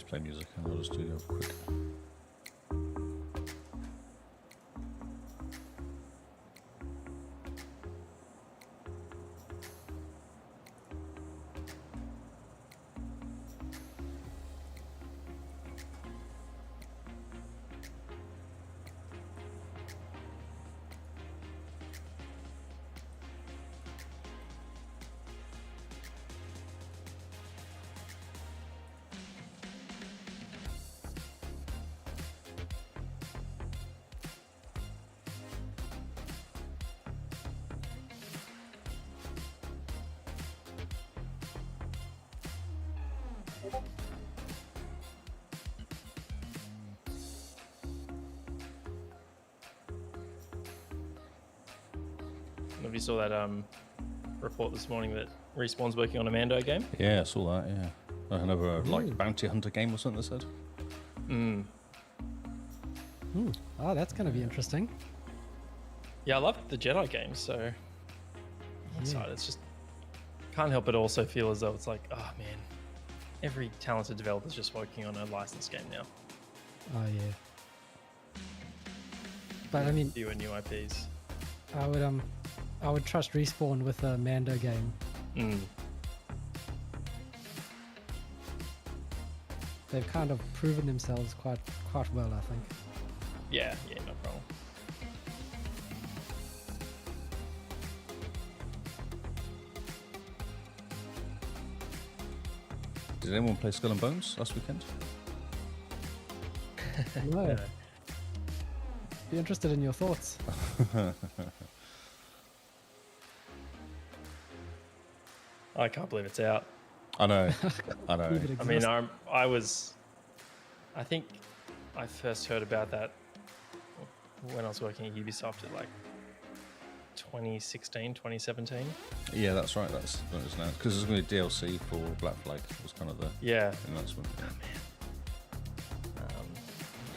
play music and I'll just do a quick. Have you saw that report this morning that Respawn's working on a Mando game? Yeah, I saw that. Yeah, another like bounty hunter game or something. They said. Oh, that's going to be interesting. Yeah, I love the Jedi games, so I'm excited. It's just can't help but also feel as though it's like, oh man, every talented developer's just working on a licensed game now. Oh yeah. But I mean, Fewer new IPs. I would trust Respawn with a Mando game. They've kind of proven themselves quite well, I think. Yeah, no problem. Did anyone play Skull and Bones last weekend? No. Be interested in your thoughts. I can't believe it's out. I know. I know. Believe it I mean, exists. I think I first heard about that when I was working at Ubisoft at like 2016, 2017. Yeah, that's right. That's what it is now. Because there's going to be DLC for Black Flag. Was kind of the announcement.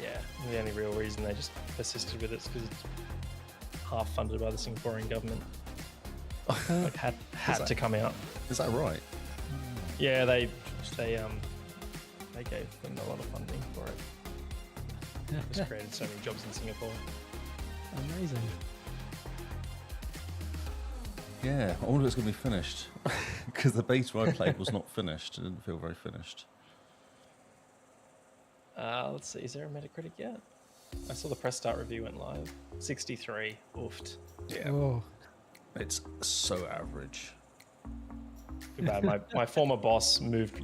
Yeah, the only real reason they just persisted with it is because it's half funded by the Singaporean government. Like had to come out. Is that right? Yeah, they gave them a lot of funding for it. Just created so many jobs in Singapore. Amazing. Yeah, I wonder if it's going to be finished. Because the beta I played was not finished. It didn't feel very finished. Let's see, is there a Metacritic yet? I saw the press start review went live. 63. Oofed. Yeah. Oh, It's so average. Too bad. My former boss moved,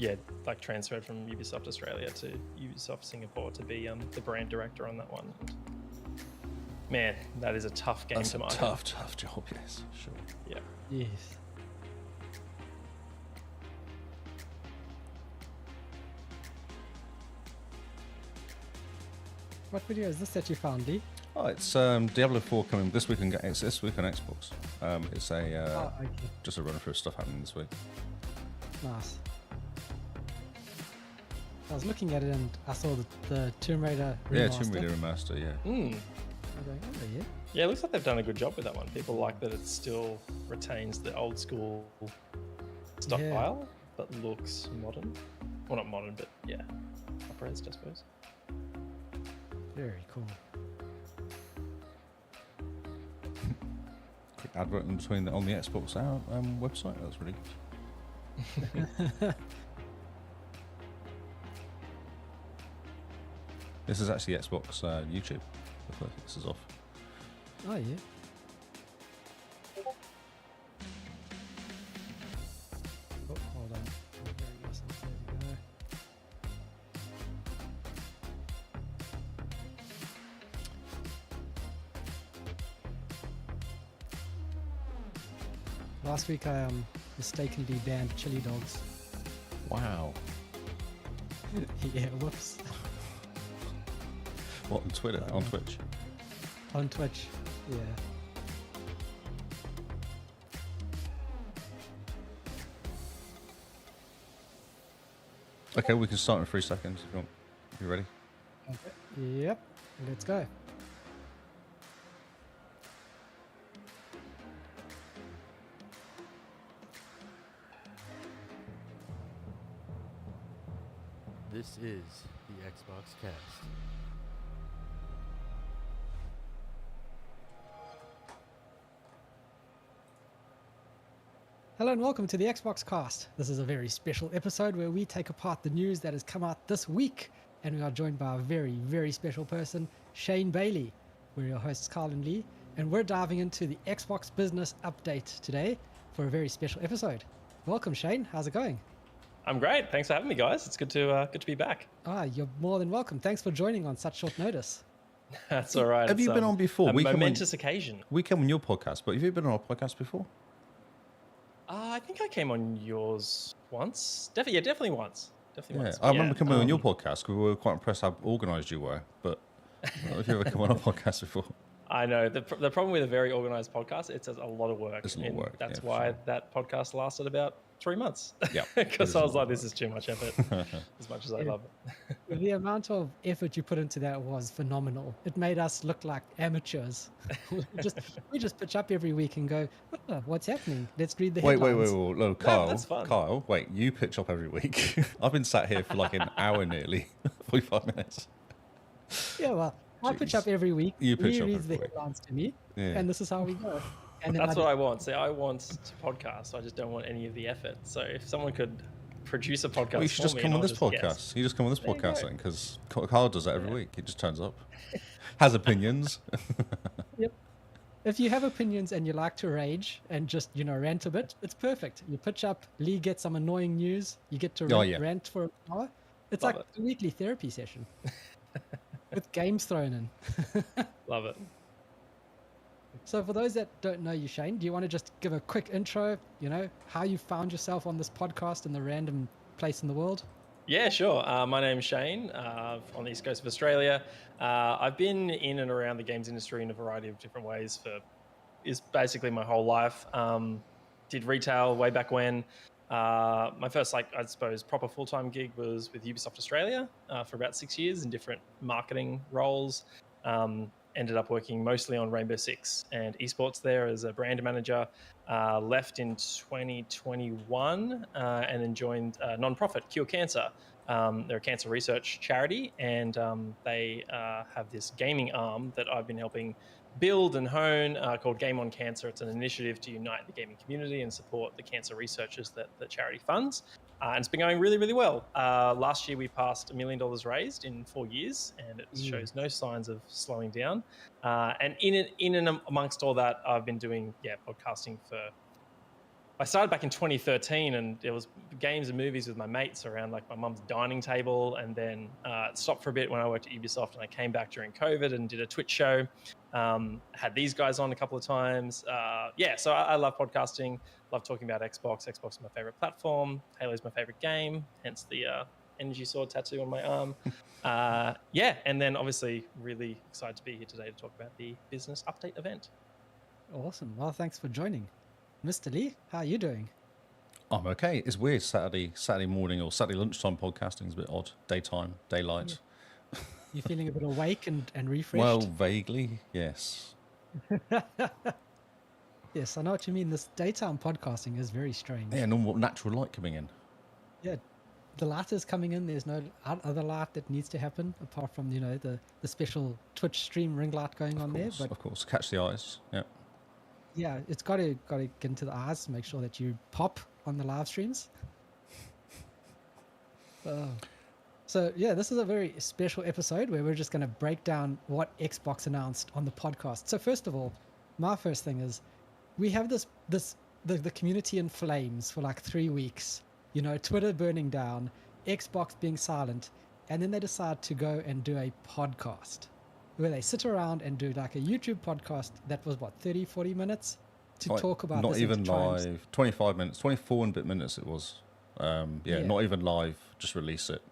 transferred from Ubisoft Australia to Ubisoft Singapore to be the brand director on that one. Man, that is a tough game That's to a market. tough job, yes, sure. Yeah. yes. What video is this that you found, D? Oh, it's Diablo 4 coming this week. It's this week on Xbox. It's a Okay. just a run through stuff happening this week. Nice. I was looking at it and I saw the Tomb Raider remaster. Yeah, Tomb Raider remaster. Yeah. I'm going, oh yeah. Yeah, it looks like they've done a good job with that one. People like that it still retains the old school style, but looks modern. Well, not modern, but yeah, up-res, I suppose. Very cool. Quick advert in between on the Xbox website. That's really good. This is actually Xbox YouTube. This is off. Oh yeah. Oh, hold on. There we go. Last week I mistakenly banned chili dogs. Wow. Yeah, whoops. What, on Twitter? On Twitch? On Twitch, yeah. Okay, we can start in 3 seconds if you want. You ready? Okay. Yep, let's go. This is the XboxCast. Hello and welcome to the XboxCast. This is a very special episode where we take apart the news that has come out this week, and we are joined by a very, very special person, Shane Bailey. We're your hosts, Carl and Lee, and we're diving into the Xbox business update today for a very special episode. Welcome, Shane. How's it going? I'm great. Thanks for having me, guys. It's good to be back. You're more than welcome. Thanks for joining on such short notice. That's all right. Have you been on before? A momentous occasion. We came on your podcast, but have you been on our podcast before? I think I came on yours once. Definitely once. Definitely once. I remember coming on your podcast. We were quite impressed how organised you were, but I don't know if you've ever come on our podcast before. I know. The problem with a very organised podcast, it's a lot of work. It's a lot of work. That's for why sure. that podcast lasted about 3 months. Yeah. Because I was like, this is too much effort, as much as I love it. The amount of effort you put into that was phenomenal. It made us look like amateurs. we just pitch up every week and go, "Oh, what's happening? Let's read the headlines." Wait. No, Kyle, that's fun. Kyle, wait, you pitch up every week. I've been sat here for like an hour nearly, 45 minutes. Yeah, well, I pitch up every week. You pitch Lee up reads every the week. headlines to me, Yeah. and this is how we go. And then That's what I want. See, I want to podcast. So I just don't want any of the effort. So if someone could produce a podcast, Well, you should just for me come and on I'll this just podcast. guess. You just come on this There you podcast go. then, because Kyle does that every week. He just turns up, has opinions. Yep. If you have opinions and you like to rage and just, rant a bit, it's perfect. You pitch up, Lee gets some annoying news, you get to rant for an hour. It's Love like a weekly therapy session with games thrown in. Love it. So for those that don't know you, Shane, do you want to just give a quick intro, how you found yourself on this podcast in the random place in the world? Yeah, sure. My name's Shane, on the east coast of Australia. I've been in and around the games industry in a variety of different ways is basically my whole life. Did retail way back when. My first, I suppose, proper full-time gig was with Ubisoft Australia for about 6 years in different marketing roles. Ended up working mostly on Rainbow Six and esports there as a brand manager. Left in 2021 and then joined a non-profit, Cure Cancer. They're a cancer research charity, and they have this gaming arm that I've been helping build and hone called Game on Cancer. It's an initiative to unite the gaming community and support the cancer researchers that the charity funds. And it's been going really, really well. Last year, we passed $1 million raised in 4 years, and it shows no signs of slowing down. And in and amongst all that, I've been doing podcasting I started back in 2013, and it was games and movies with my mates around my mum's dining table, and then it stopped for a bit when I worked at Ubisoft, and I came back during COVID and did a Twitch show. Had these guys on a couple of times. So I love podcasting, love talking about Xbox. Xbox is my favorite platform. Halo's my favorite game, hence the energy sword tattoo on my arm. And then obviously really excited to be here today to talk about the business update event. Awesome. Well, thanks for joining. Mr. Lee, how are you doing? I'm okay. It's weird. Saturday morning or Saturday lunchtime podcasting is a bit odd. Daytime, daylight. You feeling a bit awake and refreshed? Well, vaguely, yes. Yes, I know what you mean. This daytime podcasting is very strange. Yeah, normal natural light coming in. Yeah, the light is coming in. There's no other light that needs to happen apart from the special Twitch stream ring light going on there. But Of course, catch the eyes. Yeah. yeah, it's got to get into the eyes to make sure that you pop on the live streams. So yeah, this is a very special episode where we're just going to break down what Xbox announced on the podcast. So first of all, my first thing is we have the community in flames for 3 weeks. Twitter burning down, Xbox being silent, and then they decide to go and do a podcast where they sit around and do a YouTube podcast that was 30, 40 minutes to talk about not this even and to try and- live. 25 minutes, 24 and bit minutes it was. Yeah. Not even live. Just release it.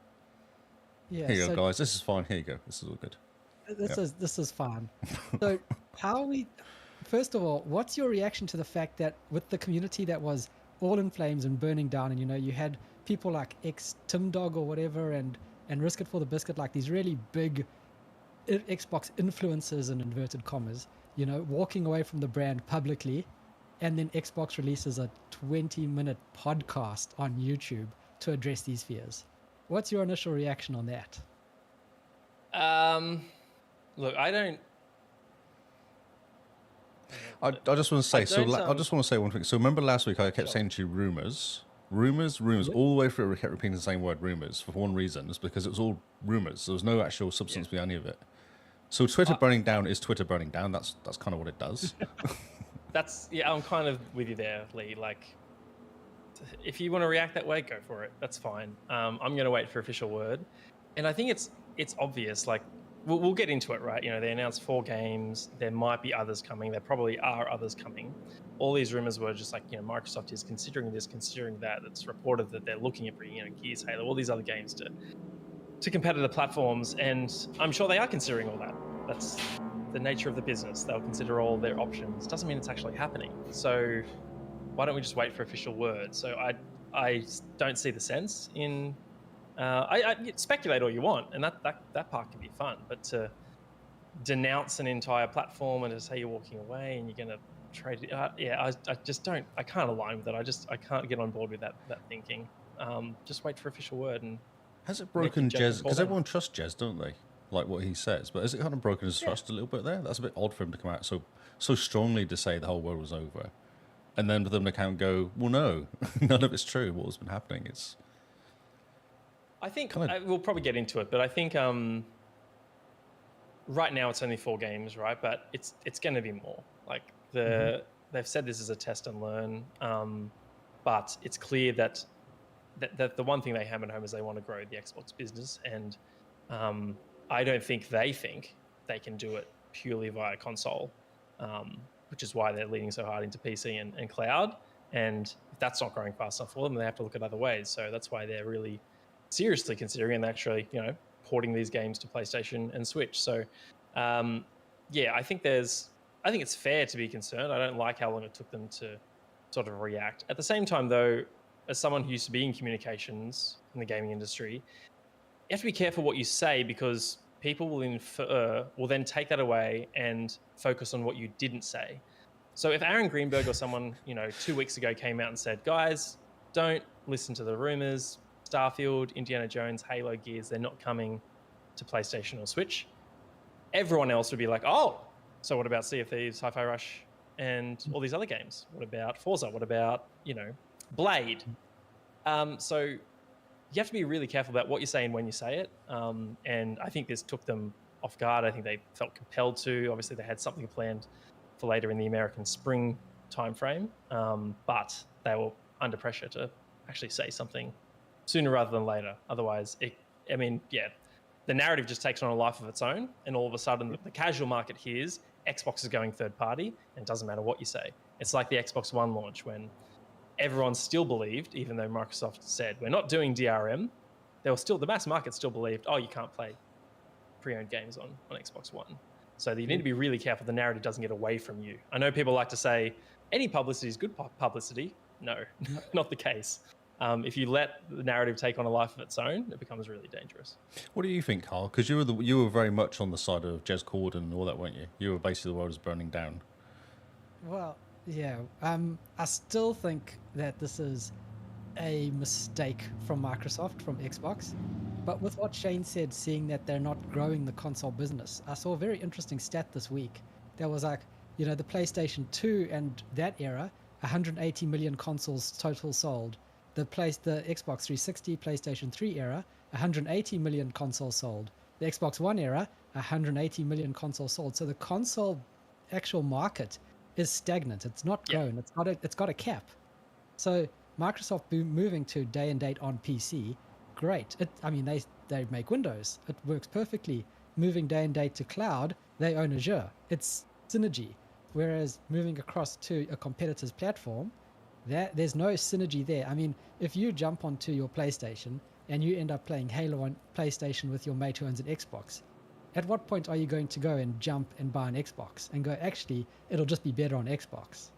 Yeah, Here you so go, guys. This is fine. Here you go. This is all good. this is fun. So first of all, what's your reaction to the fact that with the community that was all in flames and burning down, and you had people like Timdog or whatever and Risk It for the Biscuit, these really big Xbox influencers in inverted commas, walking away from the brand publicly, and then Xbox releases a 20-minute podcast on YouTube to address these fears. What's your initial reaction on that? Look, I don't. I just want to say, I don't, I just want to say one thing. So remember last week I kept Sure. saying to you rumors, all the way through. We kept repeating the same word, rumors, for one reason. It's because it was all rumors. There was no actual substance behind any of it. So Twitter burning down is Twitter burning down. That's kind of what it does. I'm kind of with you there, Lee. Like, if you want to react that way, go for it. That's fine. I'm going to wait for official word, and I think it's obvious. Like, we'll get into it, right? You know, they announced 4 games. There might be others coming. There probably are others coming. All these rumors were just like, you know, Microsoft is considering this, considering that. It's reported that they're looking at bringing, you know, Gears, Halo, all these other games to competitive platforms, and I'm sure they are considering all that. That's the nature of the business. They'll consider all their options. Doesn't mean it's actually happening. So why don't we just wait for official word? So I don't see the sense in. I speculate all you want, and that part can be fun. But to denounce an entire platform and to say you're walking away and you're going to trade it, I just don't. I can't align with it. I can't get on board with that thinking. Just wait for official word. And Has it broken Jez? Because everyone trusts Jez, don't they? Like what he says. But has it kind of broken his trust a little bit there? That's a bit odd for him to come out so strongly to say the whole world was over, and then for them to kind of go, well, no, none of it's true. What has been happening? It's. I think we'll probably get into it, but I think right now it's only 4 games, right? But it's going to be more. Like they've said this is a test and learn, but it's clear that the one thing they hammer home is they want to grow the Xbox business, and I don't think they can do it purely via console, which is why they're leaning so hard into PC and cloud. And if that's not growing fast enough for them, they have to look at other ways. So that's why they're really seriously considering and actually, you know, porting these games to PlayStation and Switch. So, I think it's fair to be concerned. I don't like how long it took them to sort of react. At the same time, though, as someone who used to be in communications in the gaming industry, you have to be careful what you say, because people will then take that away and focus on what you didn't say. So if Aaron Greenberg or someone, you know, 2 weeks ago came out and said, guys, don't listen to the rumors, Starfield, Indiana Jones, Halo, Gears, they're not coming to PlayStation or Switch, everyone else would be like, oh, so what about Sea of Thieves, Hi-Fi Rush, and all these other games? What about Forza? What about, you know, Blade? So you have to be really careful about what you say and when you say it. And I think this took them off guard. I think they felt compelled to. Obviously, they had something planned for later in the American spring timeframe, but they were under pressure to actually say something sooner rather than later. Otherwise, the narrative just takes on a life of its own, and all of a sudden the casual market hears Xbox is going third party, and it doesn't matter what you say. It's like the Xbox One launch, when everyone still believed, even though Microsoft said we're not doing DRM, the mass market still believed, oh, you can't play pre-owned games on Xbox One. So you need to be really careful the narrative doesn't get away from you. I know people like to say any publicity is good publicity. No, not the case. If you let the narrative take on a life of its own, it becomes really dangerous. What do you think, Carl? Because you were very much on the side of Jez Cord and all that, weren't you? You were basically the world is burning down. Well, yeah. I still think that this is a mistake from Microsoft, from Xbox. But with what Shane said, seeing that they're not growing the console business, I saw a very interesting stat this week. That was like, you know, the PlayStation 2 and that era, 180 million consoles total sold. The Xbox 360, PlayStation 3 era, 180 million consoles sold. The Xbox One era, 180 million consoles sold. So the console actual market is stagnant. It's not grown. It's got a cap. So Microsoft moving to day and date on PC, great. They make Windows. It works perfectly. Moving day and date to cloud, they own Azure. It's synergy. Whereas moving across to a competitor's platform, there's no synergy there. I mean, if you jump onto your PlayStation and you end up playing Halo on PlayStation with your mate who owns an Xbox, at what point are you going to go and jump and buy an Xbox and go, actually, it'll just be better on Xbox?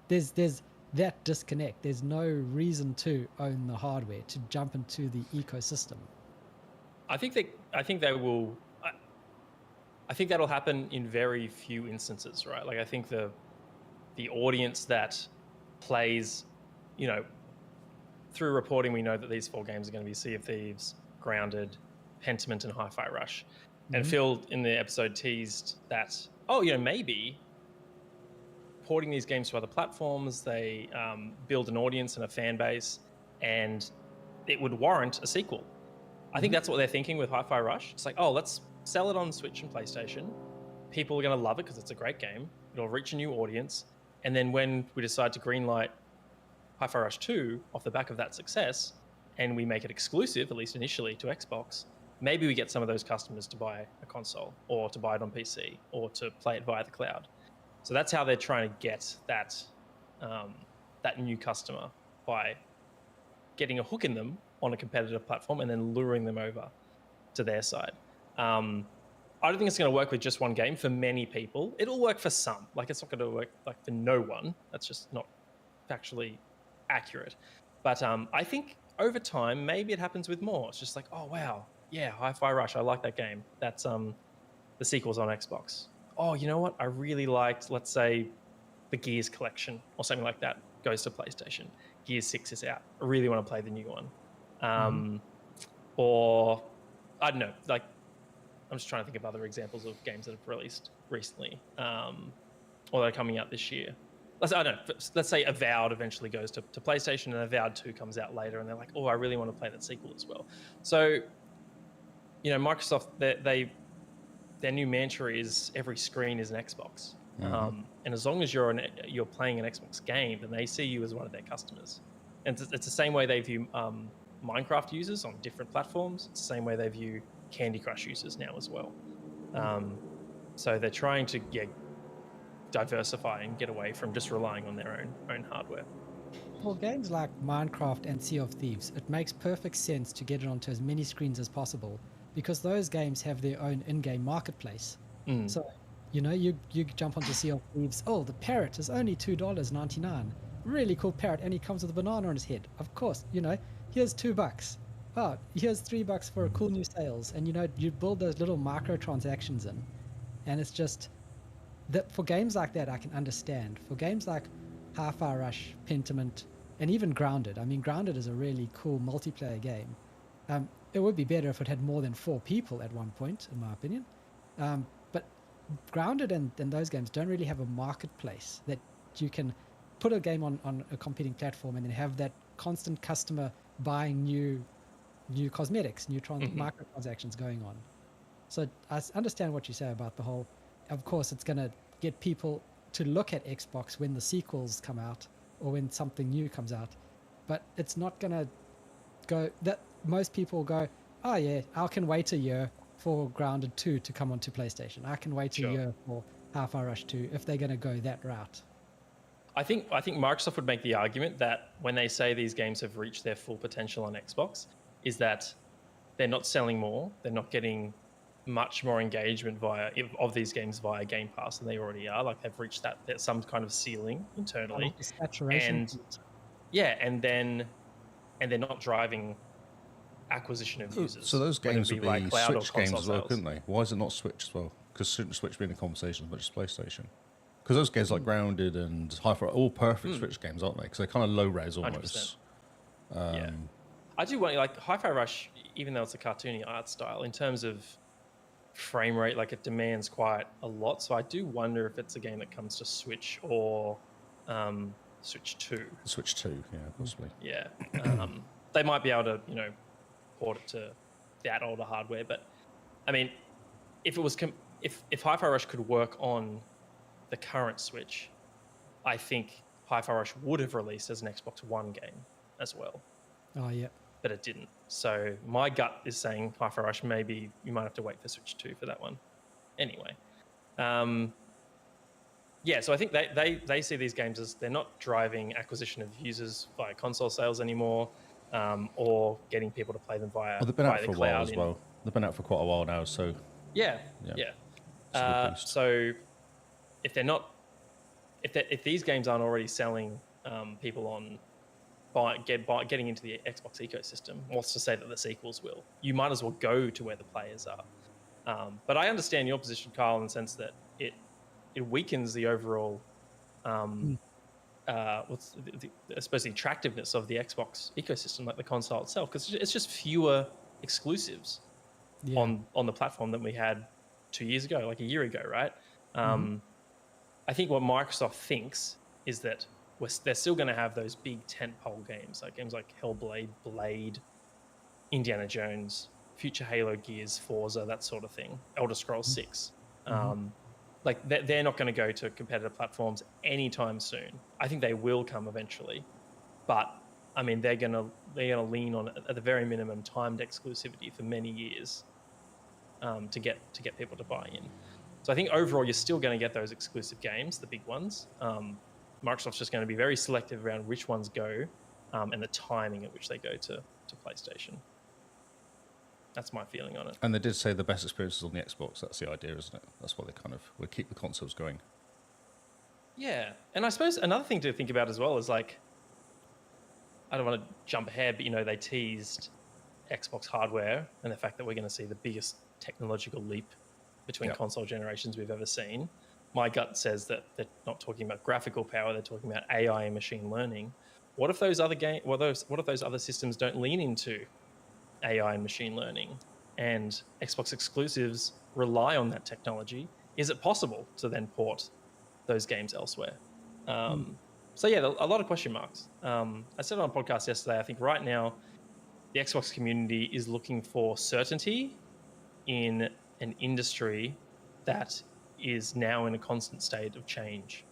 There's that disconnect. There's no reason to own the hardware, to jump into the ecosystem. I think they will. I think that'll happen in very few instances, right? Like, I think the audience that plays, you know, through reporting, we know that these 4 games are going to be Sea of Thieves, Grounded, Pentiment, and Hi-Fi Rush. And Phil in the episode teased that, maybe porting these games to other platforms, they build an audience and a fan base, and it would warrant a sequel. I think that's what they're thinking with Hi-Fi Rush. It's like, let's sell it on Switch and PlayStation. People are going to love it because it's a great game. It'll reach a new audience. And then when we decide to greenlight Hi-Fi Rush 2 off the back of that success, and we make it exclusive, at least initially, to Xbox, maybe we get some of those customers to buy a console or to buy it on PC or to play it via the cloud. So that's how they're trying to get that new customer, by getting a hook in them on a competitive platform and then luring them over to their side. I don't think it's going to work with just one game for many people. It'll work for some. Like, it's not going to work like for no one. That's just not factually accurate. But I think over time, maybe it happens with more. It's just like, oh, wow. Yeah, Hi-Fi Rush. I like that game. That's the sequel's on Xbox. Oh, you know what? I really liked, let's say, the Gears collection or something like that goes to PlayStation. Gears 6 is out. I really want to play the new one. Or, I don't know, like, I'm just trying to think of other examples of games that have released recently, or that are coming out this year. Let's say Avowed eventually goes to PlayStation, and Avowed 2 comes out later, and they're like, oh, I really want to play that sequel as well. So, Microsoft, their new mantra is every screen is an Xbox. And as long as you're playing an Xbox game, then they see you as one of their customers. And it's the same way they view Minecraft users on different platforms. It's the same way they view Candy Crush users now as well. So they're trying to diversify and get away from just relying on their own hardware. For games like Minecraft and Sea of Thieves, it makes perfect sense to get it onto as many screens as possible, because those games have their own in-game marketplace. So, you jump onto Sea of Thieves. Oh, the parrot is only $2.99. Really cool parrot, and he comes with a banana on his head. Of course, here's $2. Oh, here's $3 for a cool new sales. And you build those little microtransactions in, and it's just that for games like that, I can understand. For games like Hi-Fi Rush, Pentiment, and even Grounded. I mean, Grounded is a really cool multiplayer game. It would be better if it had more than 4 people at one point, in my opinion. But Grounded and those games don't really have a marketplace that you can put a game on a competing platform and then have that constant customer buying new cosmetics, new microtransactions going on. So I understand what you say about the whole, of course, it's going to get people to look at Xbox when the sequels come out or when something new comes out. But it's not going to go, that most people go, oh yeah, I can wait a year for Grounded 2 to come onto PlayStation. I can wait a year for Hi-Fi Rush 2 if they're going to go that route. I think Microsoft would make the argument that when they say these games have reached their full potential on Xbox, is that they're not selling more, they're not getting much more engagement of these games via Game Pass than they already are. Like, they've reached that some kind of ceiling internally. Saturation. And they're not driving acquisition of users. So those games would be like cloud Switch games as well, sales. couldn't they? Why is it not Switch as well? Because shouldn't Switch be in the conversation as much as PlayStation? Because those games like Grounded and Hi-Fi are all perfect Switch games, aren't they? Because they're kind of low res almost. Yeah. I do want, like, Hi-Fi Rush, even though it's a cartoony art style, in terms of frame rate, like, it demands quite a lot. So I do wonder if it's a game that comes to Switch or Switch 2. Switch 2, yeah, possibly. Yeah. They might be able to, port it to that older hardware. But, I mean, if it was if Hi-Fi Rush could work on the current Switch, I think Hi-Fi Rush would have released as an Xbox One game as well. Oh, yeah. But it didn't. So my gut is saying Hi-Fi Rush, maybe you might have to wait for Switch 2 for that one. Anyway. So I think they see these games as they're not driving acquisition of users via console sales anymore, or getting people to play them via they've been out for the a while cloud. as well. They've been out for quite a while now, so... Yeah. So if they're not... If these games aren't already selling people on getting into the Xbox ecosystem, what's to say that the sequels will? You might as well go to where the players are. But I understand your position, Kyle, in the sense that it weakens the overall, I suppose, the attractiveness of the Xbox ecosystem, like the console itself, because it's just fewer exclusives Yeah. on the platform that we had 2 years ago, like a year ago, right? Mm-hmm. I think what Microsoft thinks is that they're still going to have those big tentpole games, like games like Hellblade, Blade, Indiana Jones, future Halo, Gears, Forza, that sort of thing, Elder Scrolls 6. Like they're not going to go to competitive platforms anytime soon. I think they will come eventually, but I mean they're gonna lean on, at the very minimum, timed exclusivity for many years to get people to buy in. So I think overall you're still going to get those exclusive games, the big ones. Microsoft's just going to be very selective around which ones go and the timing at which they go to PlayStation. That's my feeling on it. And they did say the best experience is on the Xbox. That's the idea, isn't it? That's why they kind of will keep the consoles going. Yeah, and I suppose another thing to think about as well is, like, I don't want to jump ahead, but they teased Xbox hardware and the fact that we're going to see the biggest technological leap between console generations we've ever seen. My gut says that they're not talking about graphical power; they're talking about AI and machine learning. What if those other what if those other systems don't lean into AI and machine learning, and Xbox exclusives rely on that technology? Is it possible to then port those games elsewhere? So yeah, a lot of question marks. I said on a podcast yesterday, I think right now the Xbox community is looking for certainty in an industry that is now in a constant state of change.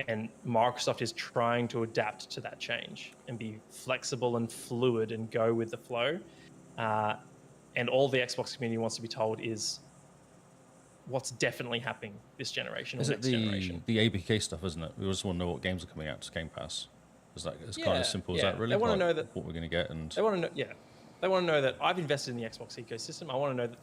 And Microsoft is trying to adapt to that change and be flexible and fluid and go with the flow. And all the Xbox community wants to be told is what's definitely happening this generation or Is next it generation. the ABK stuff, isn't it? We just want to know what games are coming out to Game Pass. Is that it's kind Yeah, of simple as yeah. that, really? They want to Like, know that what we're going to get, and they want to know. Yeah, they want to know that I've invested in the Xbox ecosystem. I want to know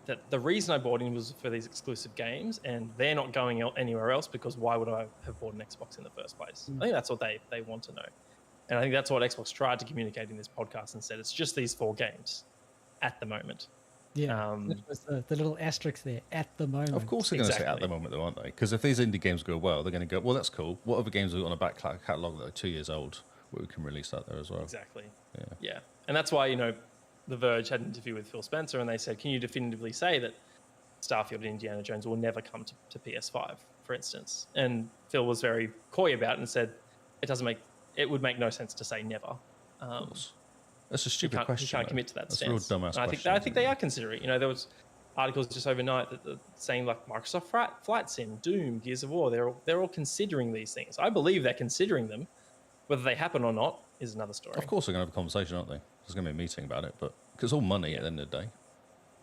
that the reason I bought in was for these exclusive games, and they're not going anywhere else, because why would I have bought an Xbox in the first place? I think that's what they want to know. And I think that's what Xbox tried to communicate in this podcast and said, it's just these 4 games at the moment. Yeah, that was the little asterisk there, at the moment. of course they're going to say at Exactly. the moment, though, aren't they? Because if these indie games go well, they're going to go, well, that's cool. What other games have we got on a back catalogue that are 2 years old where we can release that there as well? Exactly. Yeah. And that's why, The Verge had an interview with Phil Spencer, and they said, can you definitively say that Starfield and Indiana Jones will never come to PS5, for instance? And Phil was very coy about it and said, it would make no sense to say never. Of course. That's a stupid question. You can't though. commit to that That's stance. a real dumbass And question. I think they are considering. There was articles just overnight that saying, like, Microsoft Flight Sim, Doom, Gears of War, they're all considering these things. I believe they're considering them. Whether they happen or not is another story. Of course they're going to have a conversation, aren't they? There's going to be a meeting about it, but because it's all money at the end of the day.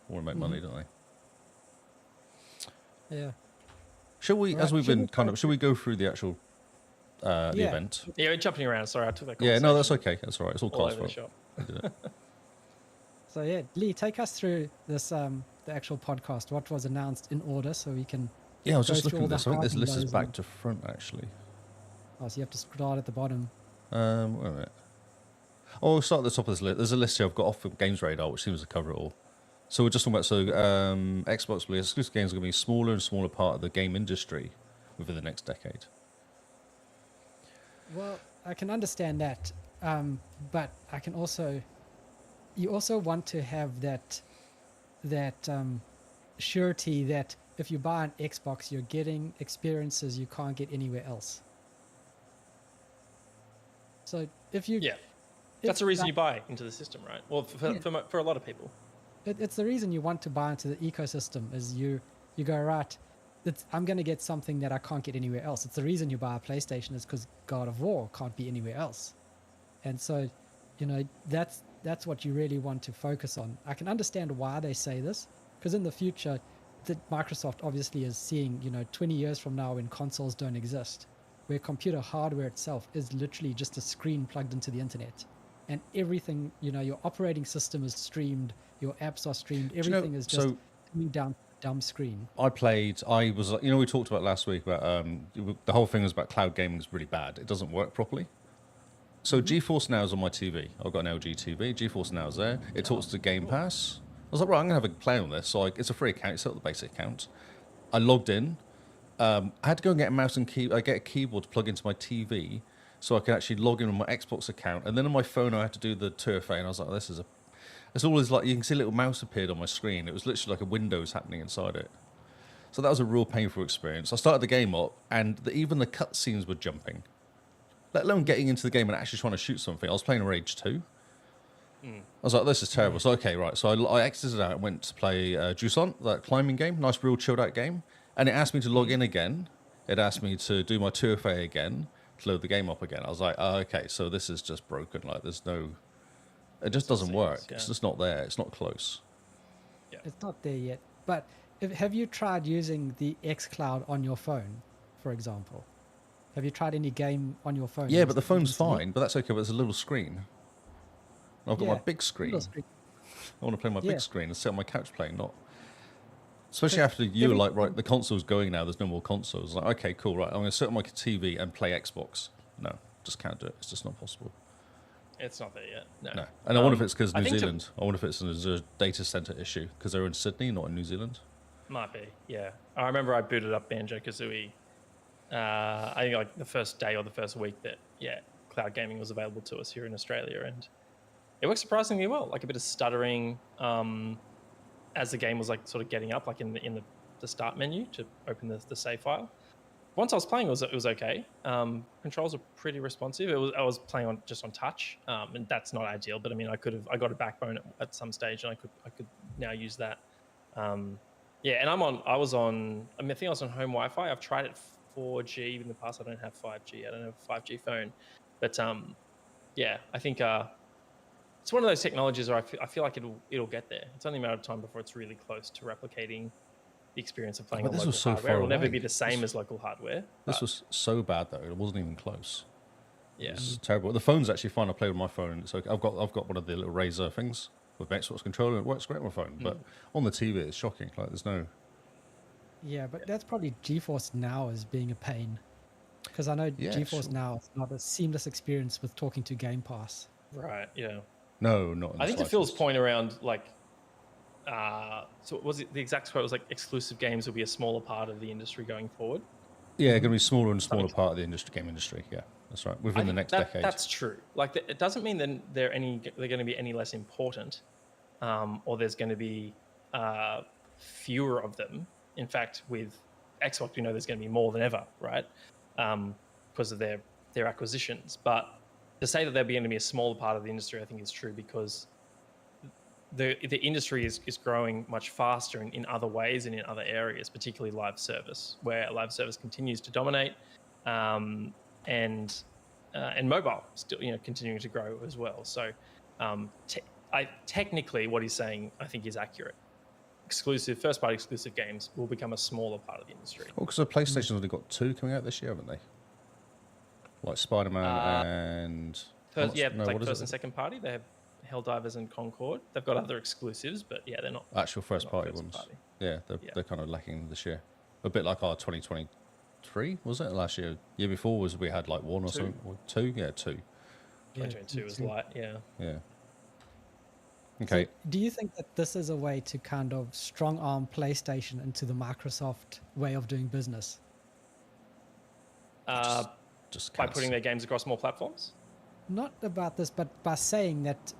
They want to make money, don't they? Yeah. Shall we, Right, as we've should been we kind go of, shall we go through the actual the Yeah. event? Yeah, we're jumping around. Sorry, I took that Yeah, no, that's conversation okay. That's all right. It's all all Carl's over the fault. shop. I did it. So yeah, Lee, take us through this the actual podcast. What was announced in order, so we can. Yeah, I was go just through looking all at the this. I think this highs and list is lows back and- to front, actually. Oh, so you have to start at the bottom. Wait a minute. Oh, we'll start at the top of this list. There's a list here I've got off of Games Radar, which seems to cover it all. So we're just talking about, Xbox Play exclusive games are going to be a smaller and smaller part of the game industry within the next decade. Well, I can understand that, but I can also. You also want to have that surety that if you buy an Xbox, you're getting experiences you can't get anywhere else. So if you Yeah. That's the reason you buy into the system, right? Well, for a lot of people. it's the reason you want to buy into the ecosystem is you go, right, I'm going to get something that I can't get anywhere else. It's the reason you buy a PlayStation is because God of War can't be anywhere else. And so, that's what you really want to focus on. I can understand why they say this, because in the future, Microsoft obviously is seeing, 20 years from now when consoles don't exist, where computer hardware itself is literally just a screen plugged into the internet. And everything, your operating system is streamed, your apps are streamed, everything is just coming down to a dumb screen. I was, we talked about last week about the whole thing was about cloud gaming is really bad. It doesn't work properly. So GeForce Now is on my TV. I've got an LG TV. GeForce Now is there. It talks to Game Pass. I was like, right, I'm going to have a play on this. So it's a free account. It's not the basic account. I logged in. I had to go and get a mouse and get a keyboard to plug into my TV. so I can actually log in with my Xbox account. And then on my phone, I had to do the 2FA, and I was like, this is a... It's always like, you can see a little mouse appeared on my screen. It was literally like a Windows happening inside it. So that was a real painful experience. I started the game up, and even the cutscenes were jumping. Let alone getting into the game and actually trying to shoot something. I was playing Rage 2. I was like, this is terrible. So, okay, right. So I exited out and went to play Jusant, that climbing game. Nice, real chilled out game. And it asked me to log in again. It asked me to do my 2FA again, to load the game up again. I was like, oh, okay, so this is just broken. Like, there's no... It just doesn't work. Yeah. It's just not there. It's not close. Yeah. It's not there yet. But have you tried using the xCloud on your phone, for example? Have you tried any game on your phone? Yeah, but the phone's recently? fine. But that's okay. But it's a little screen. I've got my Yeah, big screen. little screen. I want to play my Yeah. big screen and sit on my couch playing, not... Especially But after you were every- like, right, the console's going now, there's no more consoles. Like, okay, cool, right, I'm going to sit on my TV and play Xbox. No, just can't do it. It's just not possible. It's not there yet. No. No. And I wonder if it's because I New think to- Zealand. I wonder if it's a data center issue because they're in Sydney, not in New Zealand. Might be, yeah. I remember I booted up Banjo-Kazooie, I think like the first day or the first week that, cloud gaming was available to us here in Australia. And it worked surprisingly well, like a bit of stuttering as the game was like sort of getting up, like in the start menu to open the save file. Once I was playing, it was okay. Controls are pretty responsive. I was playing on touch, and that's not ideal. But I mean, I got a backbone at some stage, and I could now use that. And I think I was on home Wi-Fi. I've tried it 4G in the past. I don't have 5G. I don't have a 5G phone, but I think it's one of those technologies where I feel like it'll get there. It's only a matter of time before it's really close to replicating the experience of playing But on this local was so hardware. far It'll never away. be the same as local hardware. This but, was so bad though; it wasn't even close. yeah. This is terrible. The phone's actually fine. I play with my phone. It's okay. I've got one of the little Razer things with my Xbox controller. It works great on my phone, but on the TV, it's shocking. Like there's no... Yeah, but that's probably GeForce Now as being a pain. Because I know Yeah, GeForce sure. Now is not a seamless experience with talking to Game Pass. Right. Yeah. No, not. In I the think to Phil's slightest. point around like, so was it the exact quote was like exclusive games will be a smaller part of the industry going forward? Yeah, going to be smaller and smaller makes part of the game industry. Yeah, that's right. I Within the think next that, decade. That's true. Like it doesn't mean that they're going to be any less important, or there's going to be fewer of them. In fact, with Xbox, there's going to be more than ever, right? Because of their acquisitions. But to say that they're going to be a smaller part of the industry, I think is true because the industry is growing much faster in other ways and in other areas, particularly live service, where live service continues to dominate, and mobile still continuing to grow as well. So technically what he's saying I think is accurate. First party exclusive games will become a smaller part of the industry. Well, because the PlayStation's only got 2 coming out this year, haven't they? Like Spider-Man and... First, what is first it? and second party. They have Helldivers and Concord. They've got other exclusives, but they're not Actual first not party first ones. party. Yeah, they're kind of lacking this year. A bit like our 2023, was it? Last year. Year before we had like 1 or Two. something. Or 2? Yeah, 2. 2022 is light. Yeah. Yeah. Okay. So do you think that this is a way to kind of strong arm PlayStation into the Microsoft way of doing business? Just By can't putting their games across more platforms. Not about this, but by saying that,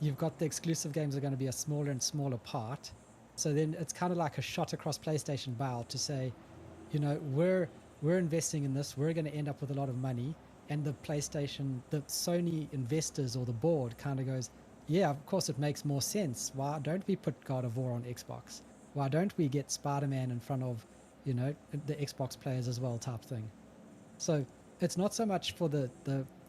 you've got the exclusive games are going to be a smaller and smaller part. So then it's kind of like a shot across PlayStation bow to say, we're investing in this. We're going to end up with a lot of money. And the Sony investors or the board kind of goes, yeah, of course it makes more sense. Why don't we put God of War on Xbox? Why don't we get Spider-Man in front of, the Xbox players as well type thing? So it's not so much for the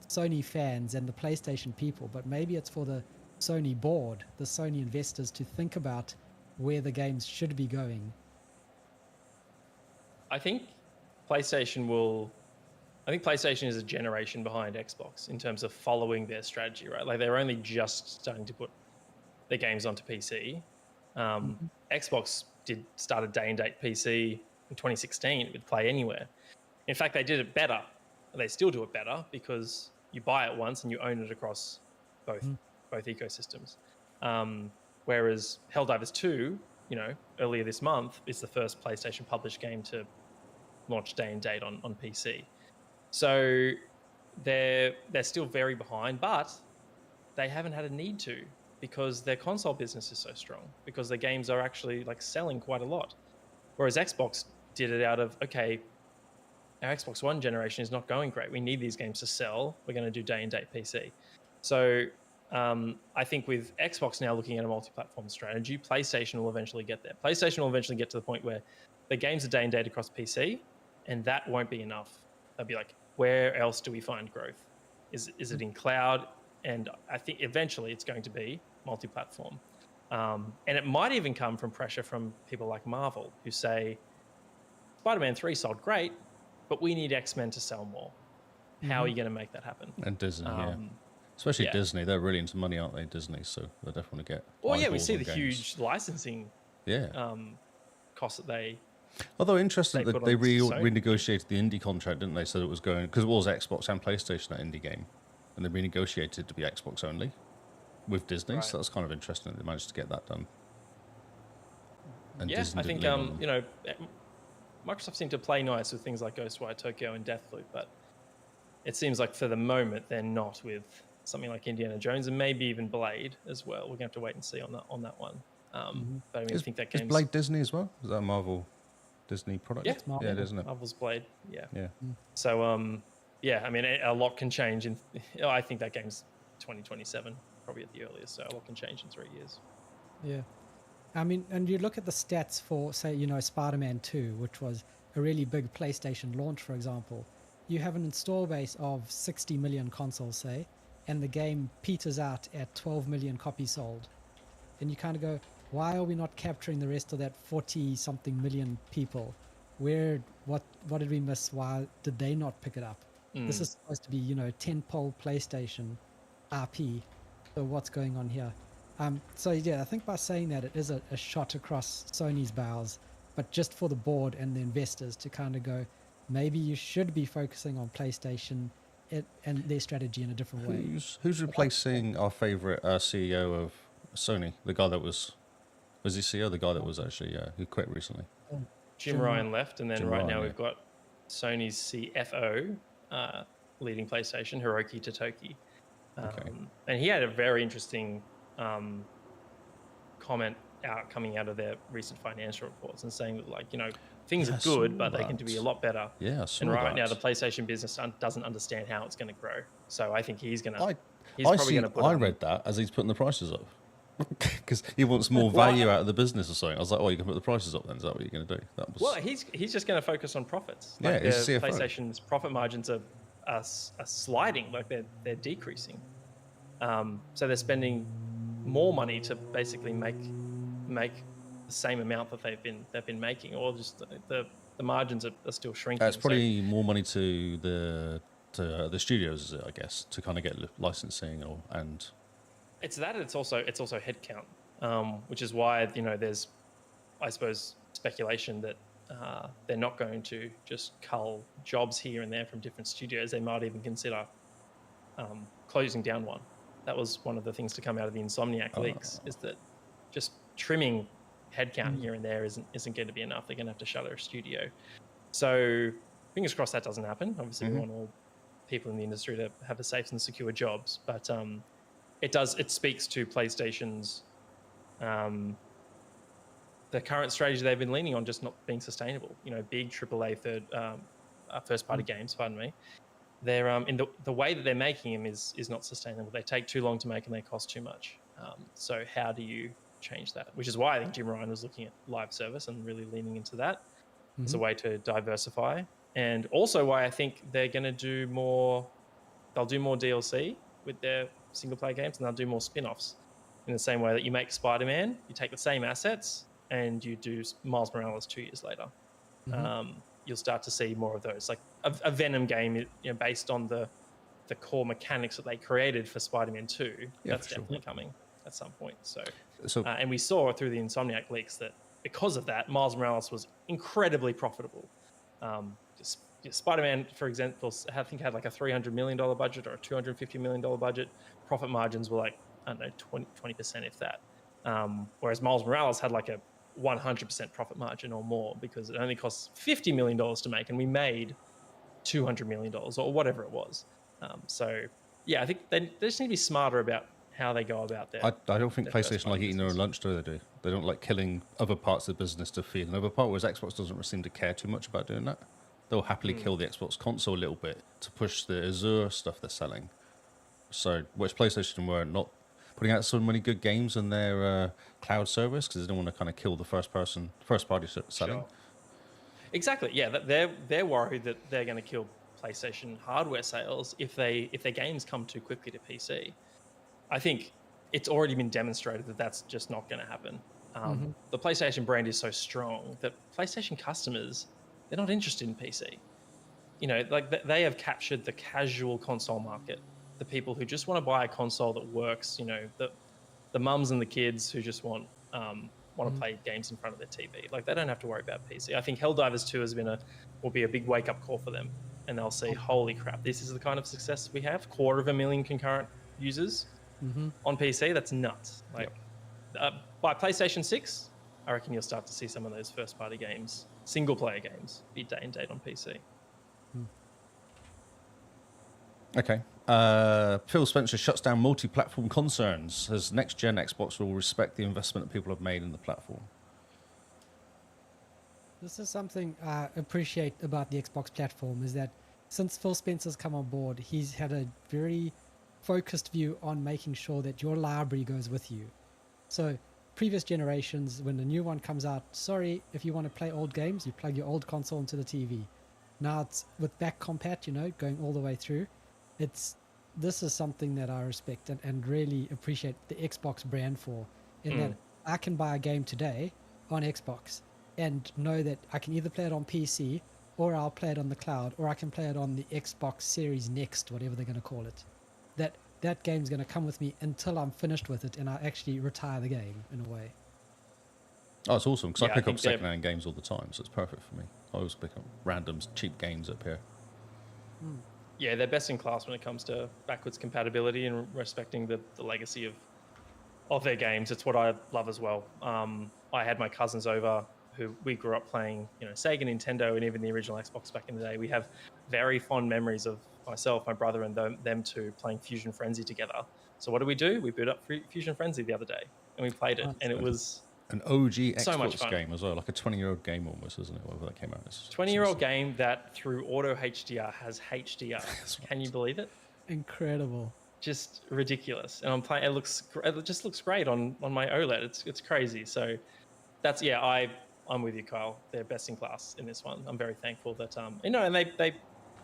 Sony fans and the PlayStation people, but maybe it's for the Sony board, the Sony investors to think about where the games should be going. I think PlayStation is a generation behind Xbox in terms of following their strategy, right? Like they're only just starting to put their games onto PC. Xbox started day and date PC in 2016 with Play Anywhere. In fact, they did it better. They still do it better because you buy it once and you own it across both ecosystems. Whereas Helldivers 2, earlier this month, is the first PlayStation published game to launch day and date on PC. So they're still very behind, but they haven't had a need to because their console business is so strong, because their games are actually like selling quite a lot. Whereas Xbox did it out of, okay, our Xbox One generation is not going great. We need these games to sell. We're going to do day and date PC. So I think with Xbox now looking at a multi-platform strategy, PlayStation will eventually get there. PlayStation will eventually get to the point where the games are day and date across PC, and that won't be enough. They'll be like, where else do we find growth? Is it in cloud? And I think eventually it's going to be multi-platform. And it might even come from pressure from people like Marvel, who say, Spider-Man 3 sold great, but we need X-Men to sell more. How are you going to make that happen? And Disney, especially Disney, they're really into money, aren't they? Disney, so they'll definitely get. Well, yeah, we eyeballs see on the games. huge licensing costs that they. Although interesting they that put they on Sony. renegotiated the indie contract, didn't they? So it was going, because it was Xbox and PlayStation, that indie game, and they renegotiated to be Xbox only with Disney. Right. So that's kind of interesting that they managed to get that done. And Yeah, Disney I didn't think lean on them. you know, Microsoft seemed to play nice with things like Ghostwire Tokyo and Deathloop, but it seems like for the moment they're not with something like Indiana Jones and maybe even Blade as well. We're gonna have to wait and see on that one. But I mean, I think that Is game's Blade Disney as well? Is that a Marvel Disney product? Yeah, It's Marvel. Yeah, it is, isn't it? Marvel's Blade. Yeah. Yeah. So yeah, I mean, a lot can change in. I think that game's 2027 probably at the earliest. So a lot can change in 3 years. Yeah. I mean, and you look at the stats for, say, Spider-Man 2, which was a really big PlayStation launch, for example. You have an install base of 60 million consoles, say, and the game peters out at 12 million copies sold. And you kind of go, why are we not capturing the rest of that 40-something million people? What did we miss? Why did they not pick it up? This is supposed to be, 10-pole PlayStation RP. So what's going on here? So yeah, I think by saying that, it is a shot across Sony's bows, but just for the board and the investors to kind of go, maybe you should be focusing on PlayStation and their strategy in a different way. Who's replacing our favorite CEO of Sony? The guy that was he CEO? The guy that was actually who quit recently. Jim Ryan left, and then Jim right Ryan, now yeah. we've got Sony's CFO leading PlayStation, Hiroki Totoki. And he had a very interesting comment coming out of their recent financial reports and saying that, like, things are good, but they can be a lot better. Yeah, I saw and right that. now the PlayStation business doesn't understand how it's going to grow. So I think he's going to. I read that as he's putting the prices up because he wants more value out of the business or something. I was like, oh, you can put the prices up then. Is that what you're going to do? That was. Well, he's just going to focus on profits. Yeah, Like he's CFO. PlayStation's profit margins are sliding, like they're decreasing. So they're spending more money to basically make the same amount that they've been making, or just the margins are still shrinking. It's probably more money to the studios, is it, I guess, to kind of get licensing and. It's that. It's also headcount, which is why there's, I suppose, speculation that they're not going to just cull jobs here and there from different studios. They might even consider closing down one. That was one of the things to come out of the Insomniac leaks, is that just trimming headcount here and there isn't going to be enough. They're going to have to shutter a studio. So fingers crossed that doesn't happen. Obviously, we want all people in the industry to have a safe and secure jobs, but it speaks to PlayStation's the current strategy they've been leaning on just not being sustainable. Big AAA first party games, pardon me. They're in the way that they're making them is not sustainable. They take too long to make and they cost too much. So how do you change that? Which is why I think Jim Ryan was looking at live service and really leaning into that as a way to diversify, and also why I think they're going to do more. They'll do more DLC with their single player games, and they'll do more spin-offs in the same way that you make Spider-Man, you take the same assets and you do Miles Morales 2 years later. You'll start to see more of those, like a Venom game, based on the core mechanics that they created for Spider-Man 2. Yeah, that's for sure. definitely coming at some point. So So and we saw through the Insomniac leaks that because of that, Miles Morales was incredibly profitable. Spider-Man, for example, I think had like a $300 million budget or a $250 million budget. Profit margins were like, I don't know, 20% if that. Whereas Miles Morales had like a 100% profit margin or more, because it only costs $50 million to make, and we made $200 million or whatever it was. So yeah, I think they just need to be smarter about how they go about that. I don't think PlayStation like eating their own lunch, do they? They don't like killing other parts of the business to feed another part, whereas Xbox doesn't seem to care too much about doing that. They'll happily kill the Xbox console a little bit to push the Azure stuff they're selling. So, which PlayStation were not putting out so many good games in their cloud service because they don't want to kind of kill the first party selling. Sure. Exactly. Yeah, they're worried that they're going to kill PlayStation hardware sales if their games come too quickly to PC. I think it's already been demonstrated that that's just not going to happen. The PlayStation brand is so strong that PlayStation customers, they're not interested in PC. You know, like they have captured the casual console market, the people who just want to buy a console that works. You know, the mums and the kids who just want to play games in front of their TV. Like they don't have to worry about PC. I think Helldivers 2 will be a big wake up call for them, and they'll see, holy crap, this is the kind of success we have. 250,000 concurrent users on PC. That's nuts. Like by PlayStation 6, I reckon you'll start to see some of those first party games, single player games, be day and date on PC. Okay. Phil Spencer shuts down multi-platform concerns as next-gen Xbox will respect the investment that people have made in the platform. This is something I appreciate about the Xbox platform, is that since Phil Spencer's come on board, he's had a very focused view on making sure that your library goes with you. So previous generations, when the new one comes out, sorry, if you want to play old games, you plug your old console into the TV. Now it's with back compat, you know, going all the way through. This is something that I respect and really appreciate the Xbox brand for, in that I can buy a game today on Xbox and know that I can either play it on PC or I'll play it on the cloud, or I can play it on the Xbox Series Next, whatever they're going to call it. That game's going to come with me until I'm finished with it and I actually retire the game in a way. Oh, it's awesome because I pick up second-hand games all the time, so it's perfect for me. I always pick up random cheap games up here. Yeah, they're best in class when it comes to backwards compatibility and respecting the legacy of their games. It's what I love as well. I had my cousins over who we grew up playing, you know, Sega, Nintendo, and even the original Xbox back in the day. We have very fond memories of myself, my brother, and them two playing Fusion Frenzy together. So what do? We boot up Fusion Frenzy the other day, and we played it, and it was an OG so much Xbox fun. Game as well, like a 20-year-old game almost, isn't it? Whenever that came out. 20-year-old game that through auto HDR has HDR. Can you believe it? Incredible. Just ridiculous. And I'm playing. It just looks great on my OLED. It's crazy. So that's I'm with you, Kyle. They're best in class in this one. I'm very thankful that and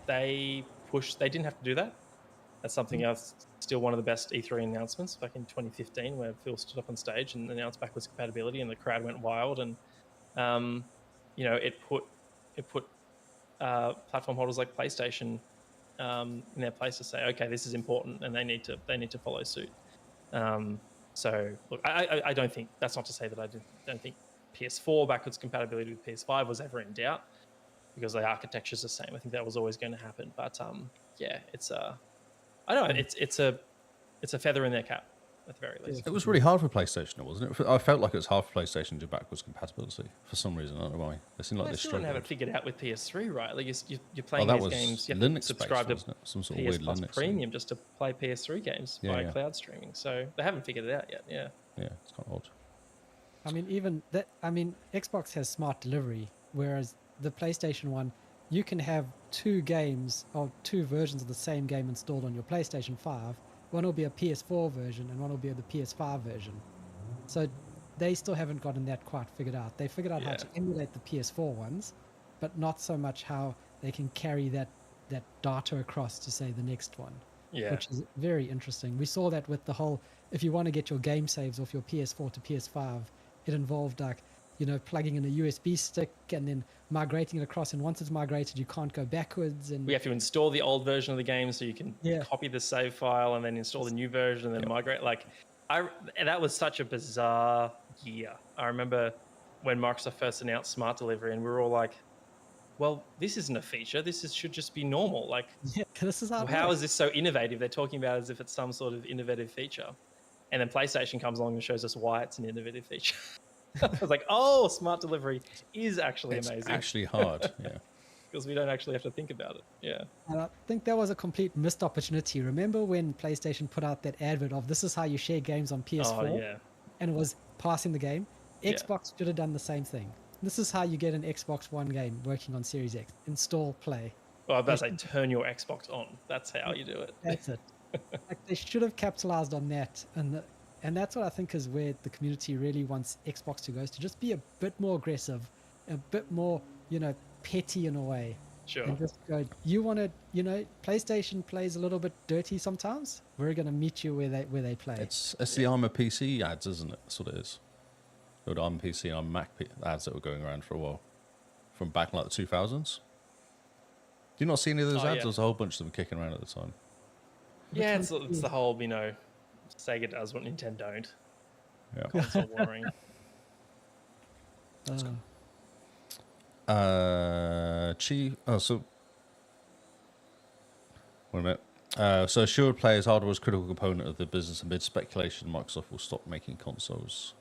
they pushed. They didn't have to do that. That's something else. Still one of the best E3 announcements back in 2015, where Phil stood up on stage and announced backwards compatibility, and the crowd went wild. And it put platform holders like PlayStation in their place to say, okay, this is important, and they need to follow suit. So look, I don't think, that's not to say that I don't think PS4 backwards compatibility with PS5 was ever in doubt, because the architecture is the same. I think that was always going to happen. But it's I don't know, it's a feather in their cap at the very least. It was really hard for PlayStation, wasn't it? I felt like it was hard for PlayStation to do backwards compatibility for some reason. I don't know why. They seem like they still don't have it figured out with PS3, right? Like you're playing these games, you have Linux to subscribe based, to some sort of PS weird Plus Linux Premium just to play PS3 games via cloud streaming. So they haven't figured it out yet. Yeah, it's kind of odd. I mean, Xbox has smart delivery, whereas the PlayStation one, you can have two games or two versions of the same game installed on your PlayStation 5. One will be a PS4 version and one will be the PS5 version. So they still haven't gotten that quite figured out. They figured out how to emulate the PS4 ones, but not so much how they can carry that data across to, say, the next one. Yeah. Which is very interesting. We saw that with the whole, if you want to get your game saves off your PS4 to PS5, it involved plugging in a USB stick and then migrating it across. And once it's migrated, you can't go backwards. And we have to install the old version of the game so you can copy the save file and then install the new version and then migrate. That was such a bizarre year. I remember when Microsoft first announced smart delivery, and we were all like, well, this isn't a feature. Should just be normal. This is how is this so innovative? They're talking about it as if it's some sort of innovative feature. And then PlayStation comes along and shows us why it's an innovative feature. I was like, oh, smart delivery is actually amazing. It's actually hard, yeah. because we don't actually have to think about it. Yeah. And I think that was a complete missed opportunity. Remember when PlayStation put out that advert of this is how you share games on PS4? Oh, yeah. And it was passing the game? Yeah. Xbox should have done the same thing. This is how you get an Xbox One game working on Series X. Install, play. Well, I was about to say, turn your Xbox on. That's how you do it. That's it. Like they should have capitalized on that, and that's what I think is where the community really wants Xbox to go, is to just be a bit more aggressive, a bit more, petty in a way. Sure. And just go, you want to, PlayStation plays a little bit dirty sometimes. We're going to meet you where they play. It's the I'm a PC ads, isn't it? That's what it is. The old I'm a PC and I'm a Mac ads that were going around for a while, from back in like the 2000s. Do you not see any of those ads? Yeah. There's a whole bunch of them kicking around at the time. Yeah, it's the whole, Sega does what Nintendo don't. Yeah. Console warring. Chief. Oh, so. Wait a minute. So assured players hardware was a critical component of the business amid speculation Microsoft will stop making consoles.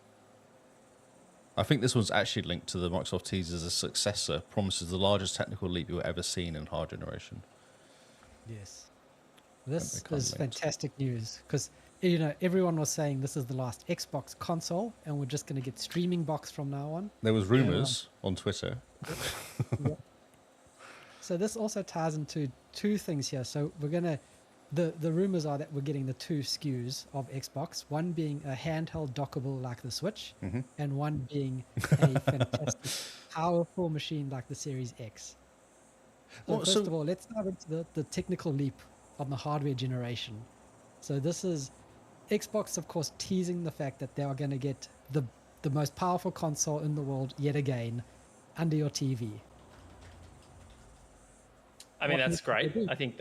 I think this one's actually linked to the Microsoft teases a successor promises the largest technical leap you've ever seen in hard generation. Yes. This become is linked. fantastic news because, everyone was saying this is the last Xbox console and we're just going to get streaming box from now on. There was rumors on Twitter. Yep. So this also ties into two things here. So we're going to, the rumors are that we're getting the two SKUs of Xbox, one being a handheld dockable like the Switch, and one being a fantastic, powerful machine like the Series X. So Well, first so- of all, let's dive into the technical leap on the hardware generation. So this is Xbox, of course, teasing the fact that they are going to get the most powerful console in the world yet again under your TV. I mean, What that's needs to great. be? I think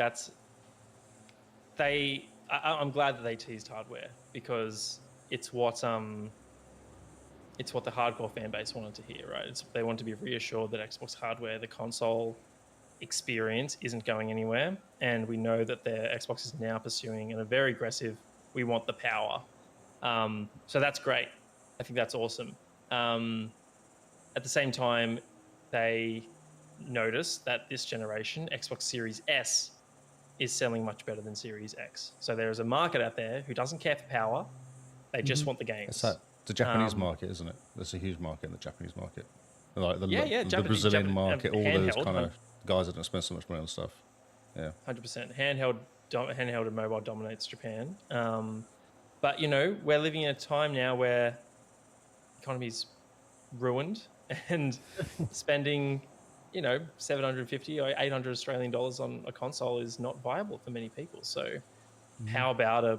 I'm glad that they teased hardware because it's what the hardcore fan base wanted to hear, right? They want to be reassured that Xbox hardware, the console experience, isn't going anywhere, and we know that their Xbox is now pursuing a very aggressive. We want the power, so that's great. I think that's awesome. At the same time, they notice that this generation Xbox Series S is selling much better than Series X. So there is a market out there who doesn't care for power. They just want the games. It's the Japanese market, isn't it? There's a huge market in the Japanese market. Like the Japanese- Brazilian market, all those handheld, kind of guys that don't spend so much money on stuff. Yeah. 100%. Handheld and mobile dominates Japan. But, we're living in a time now where the economy's ruined and spending, $750 or $800 Australian dollars on a console is not viable for many people. So how about a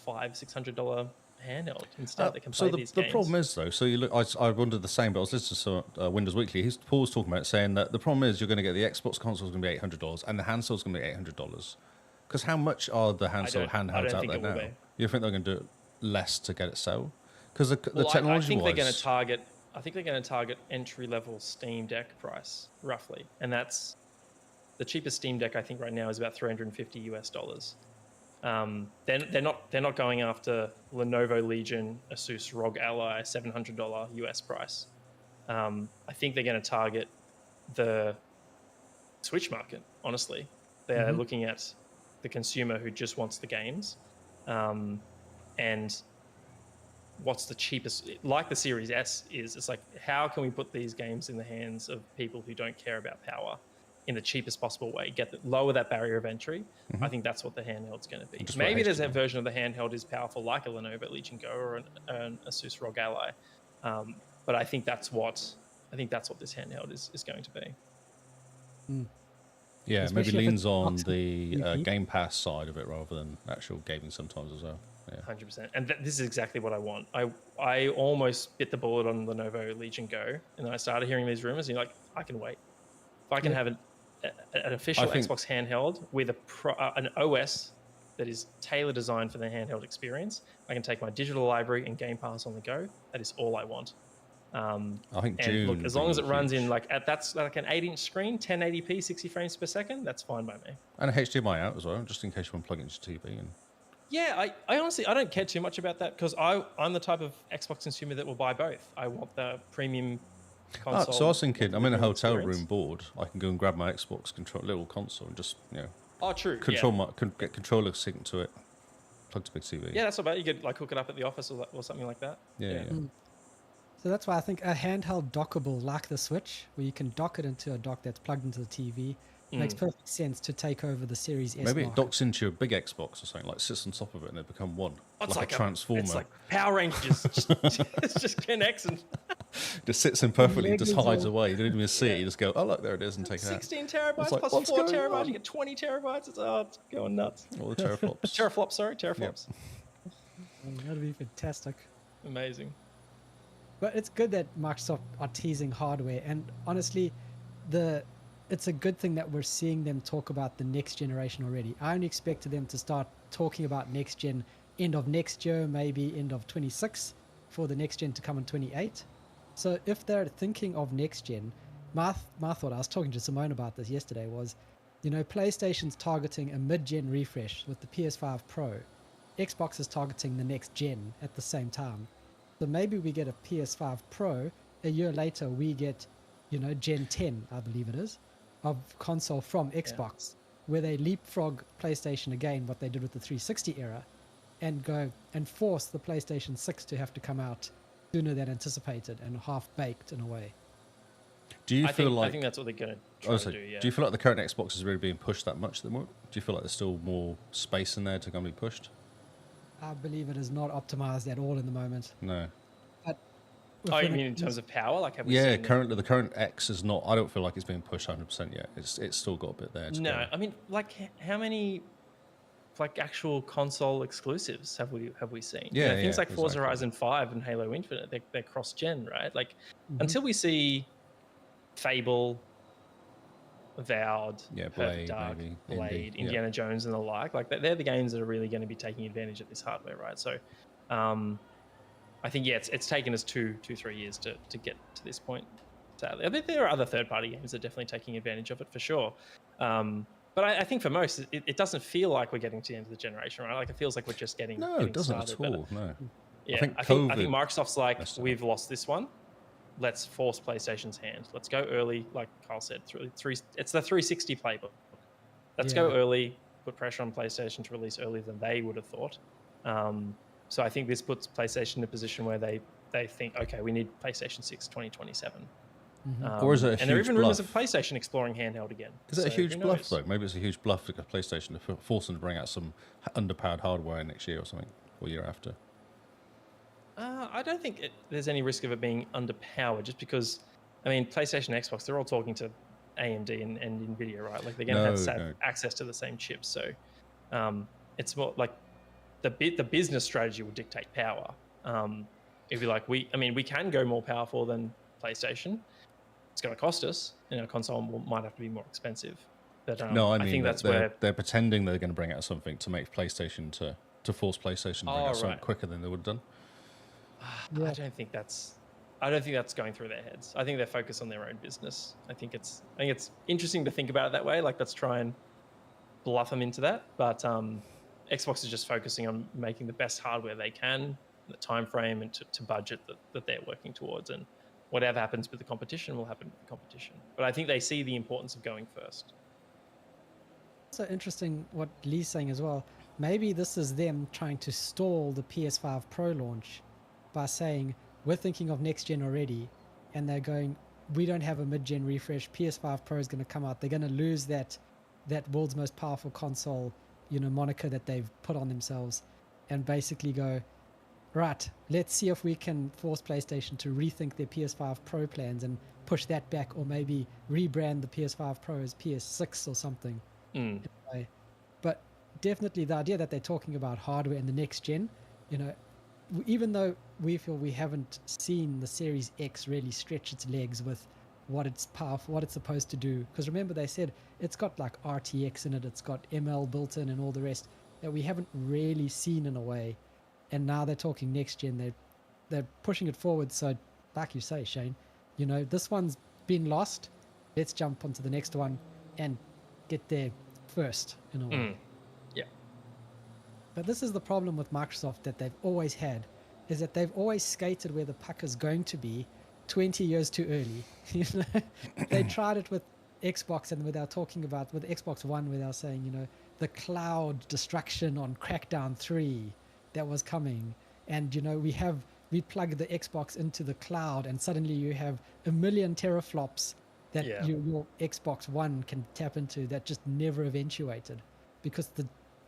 $500-$600 handheld instead that can play these the games? problem is though. So you look, I wondered the same, but I was listening to Windows Weekly. Paul was talking about it, saying that the problem is you're going to get the Xbox console is going to be $800 and the handheld's going to be $800. Because how much are the handhelds out there now? You think they're going to do it less to get it sold? Because the technology I think they're going to target entry-level Steam Deck price roughly, and that's the cheapest Steam Deck I think right now is about $350. They're not going after Lenovo Legion, Asus ROG Ally $700 US price. I think they're going to target the Switch market. Honestly, they're looking at the consumer who just wants the games, and what's the cheapest, like the Series S is. It's like, how can we put these games in the hands of people who don't care about power in the cheapest possible way, lower that barrier of entry? I think that's what the handheld's going to be. Maybe there's a version of the handheld is powerful like a Lenovo Legion Go or an Asus ROG Ally, but I think that's what this handheld is going to be. Yeah, Especially maybe if leans it's on not the repeat. Game Pass side of it rather than actual gaming sometimes as well. Yeah. 100%. And this is exactly what I want. I almost bit the bullet on Lenovo Legion Go, and then I started hearing these rumors, and you're like, I can wait. If I can have an official Xbox handheld with an OS that is tailor designed for the handheld experience, I can take my digital library and Game Pass on the go. That is all I want. I think And June. look, as long as it runs in huge. that's like an 8-inch screen, 1080p, 60 frames per second, that's fine by me. And a HDMI out as well, just in case you want to plug it into your TV. And Yeah, I honestly, I don't care too much about that because I'm the type of Xbox consumer that will buy both. I want the premium console. So I was thinking, I'm in a hotel experience. room bored. I can go and grab my Xbox little console and just Oh, true. get controller synced to it, plug to big TV. Yeah, that's about. You could like hook it up at the office or something like that. Yeah. So that's why I think a handheld dockable like the Switch, where you can dock it into a dock that's plugged into the TV, makes perfect sense to take over the Series S. Maybe it market. docks into your big Xbox or something, like sits on top of it and they become one. Oh, it's like a transformer. It's like Power Rangers. It just connects and Just sits in perfectly, Leg just is hides all- away. You don't even see it. You just go, oh look, there it is, and take it out. 16 terabytes like, plus what's 4 going terabytes. on? You get 20 terabytes. It's going nuts. All the teraflops. Teraflops, sorry, teraflops. That'd be fantastic. Amazing. But it's good that Microsoft are teasing hardware, and honestly, it's a good thing that we're seeing them talk about the next generation already. I only expected them to start talking about next gen end of next year, maybe end of 26, for the next gen to come in 28. So if they're thinking of next gen, my thought, I was talking to Simone about this yesterday, was, PlayStation's targeting a mid-gen refresh with the PS5 Pro. Xbox is targeting the next gen at the same time. So maybe we get a PS5 Pro, a year later we get, Gen 10, I believe it is, of console from Xbox, where they leapfrog PlayStation again, what they did with the 360 era, and go and force the PlayStation 6 to have to come out sooner than anticipated and half-baked in a way. Do you feel like? I think that's what they're going to try to do, yeah. Do you feel like the current Xbox is really being pushed that much? Do you feel like there's still more space in there to come be pushed? I believe it is not optimized at all in the moment. No. But Oh, you mean in terms of power? Like, have we Yeah, seen the current X is not. I don't feel like it's being pushed 100% yet. It's still got a bit there. To No, go. I mean, like, how many like actual console exclusives have we seen? Yeah, things like Forza exactly. Horizon 5 and Halo Infinite, they're cross-gen, right? Like, until we see Fable, Avowed, Yeah, Perfect Blade, Dark, maybe, Blade, Indie, yeah. Indiana Jones, and the like they're the games that are really going to be taking advantage of this hardware, right? So, I think it's taken us 2-3 years to get to this point. Sadly, I think there are other third-party games that are definitely taking advantage of it for sure. But I think for most, it doesn't feel like we're getting to the end of the generation, right? Like, it feels like we're just getting No, it doesn't started. at all. No. Yeah, think I think COVID Microsoft's like, messed it we've lost this one. Let's force PlayStation's hand. Let's go early, like Kyle said. It's the 360 playbook. Let's go early. Put pressure on PlayStation to release earlier than they would have thought. So I think this puts PlayStation in a position where they think, okay, we need PlayStation 6 2027. Or is it a and there are huge even rumors of bluff? PlayStation exploring handheld again. Is it a So huge who bluff knows? though? Maybe it's a huge bluff for PlayStation to force them to bring out some underpowered hardware next year or something, or year after. I don't think there's any risk of it being underpowered, just because, I mean, PlayStation, Xbox, they're all talking to AMD and Nvidia, right? Like, they're going to have access to the same chips. So it's more like the business strategy will dictate power. It'd be like, we can go more powerful than PlayStation. It's going to cost us, and our console might have to be more expensive. But No, I mean, I think that's they're, where they're pretending they're going to bring out something to make PlayStation to force PlayStation to bring out something right. quicker than they would have done. Yeah. I don't think that's going through their heads. I think they're focused on their own business. I think it's interesting to think about it that way. Like, let's try and bluff them into that. But Xbox is just focusing on making the best hardware they can, the time frame, and to budget that they're working towards. And whatever happens with the competition will happen with the competition. But I think they see the importance of going first. So interesting what Lee's saying as well. Maybe this is them trying to stall the PS5 Pro launch by saying, we're thinking of next gen already, and they're going, we don't have a mid-gen refresh. PS5 Pro is going to come out. They're going to lose that world's most powerful console, moniker that they've put on themselves, and basically go, right, let's see if we can force PlayStation to rethink their PS5 Pro plans and push that back, or maybe rebrand the PS5 Pro as PS6 or something. But definitely the idea that they're talking about hardware in the next gen, even though we feel we haven't seen the Series X really stretch its legs with what it's powerful, what it's supposed to do. Because remember, they said it's got like RTX in it, it's got ML built in and all the rest that we haven't really seen in a way. And now they're talking next gen. They're pushing it forward. So like you say, Shane, this one's been lost. Let's jump onto the next one and get there first in a way. Yeah. But this is the problem with Microsoft that they've always had, is that they've always skated where the puck is going to be, 20 years too early. You know, they tried it with Xbox, and they were talking about with Xbox One, where they were saying, you know, the cloud destruction on Crackdown 3 that was coming, and you know, we plug the Xbox into the cloud, and suddenly you have a million teraflops that your Xbox One can tap into that just never eventuated, because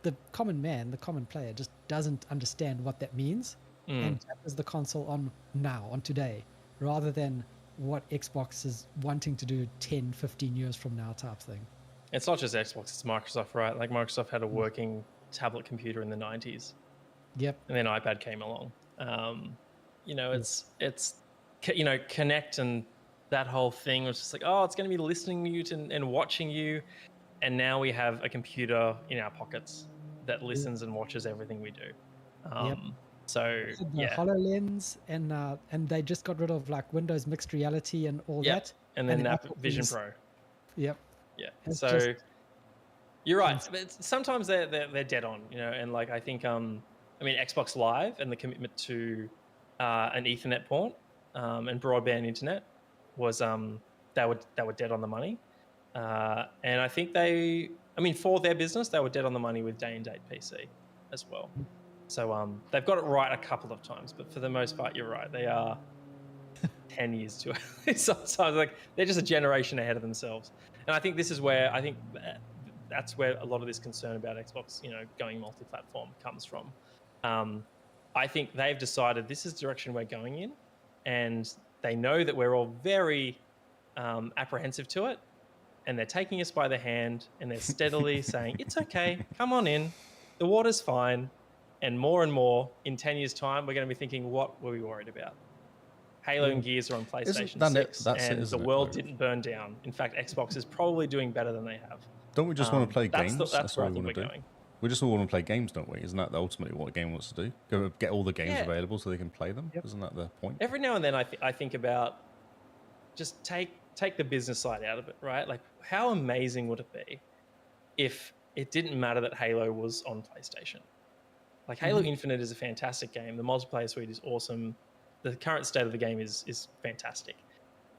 the common man, the common player, just doesn't understand what that means, and taps the console on today, rather than what Xbox is wanting to do 10, 15 years from now type thing. It's not just Xbox, it's Microsoft, right? Like Microsoft had a working tablet computer in the 90s. Yep. And then iPad came along. You know, it's you know, Connect and that whole thing was just like, oh, it's going to be listening to you and watching you. And now we have a computer in our pockets that listens and watches everything we do. So the HoloLens, and they just got rid of like Windows mixed reality and all that. And then Apple Vision Pro. Yep. Yeah. So you're right. But sometimes they're dead on, you know, and like I think I mean Xbox Live and the commitment to an Ethernet port and broadband internet was they were dead on the money. And I think for their business they were dead on the money with day and date PC as well. So they've got it right a couple of times, but for the most part, you're right. They are 10 years too early. Sometimes like they're just a generation ahead of themselves. And I think this is where that's where a lot of this concern about Xbox, you know, going multi-platform comes from. I think they've decided this is the direction we're going in, and they know that we're all very apprehensive to it, and they're taking us by the hand and they're steadily saying, it's okay, come on in, the water's fine. And more in 10 years' time, we're going to be thinking, what were we worried about? Halo and Gears are on PlayStation 6, and the world didn't burn down. In fact, Xbox is probably doing better than they have. Don't we just want to play games? That's where I what think we we're want to do. going. We just all want to play games, don't we? Isn't that ultimately what a game wants to do? Go get all the games available so they can play them? Yep. Isn't that the point? Every now and then I think about just take the business side out of it, right? Like, how amazing would it be if it didn't matter that Halo was on PlayStation? Like Halo Infinite is a fantastic game. The multiplayer suite is awesome. The current state of the game is fantastic.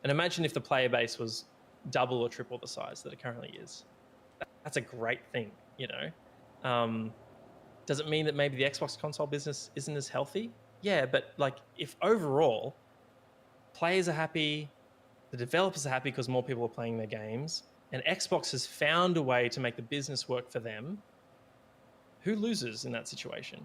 And imagine if the player base was double or triple the size that it currently is. That's a great thing, you know. Does it mean that maybe the Xbox console business isn't as healthy? Yeah, but like if overall players are happy, the developers are happy because more people are playing their games, and Xbox has found a way to make the business work for them, who loses in that situation?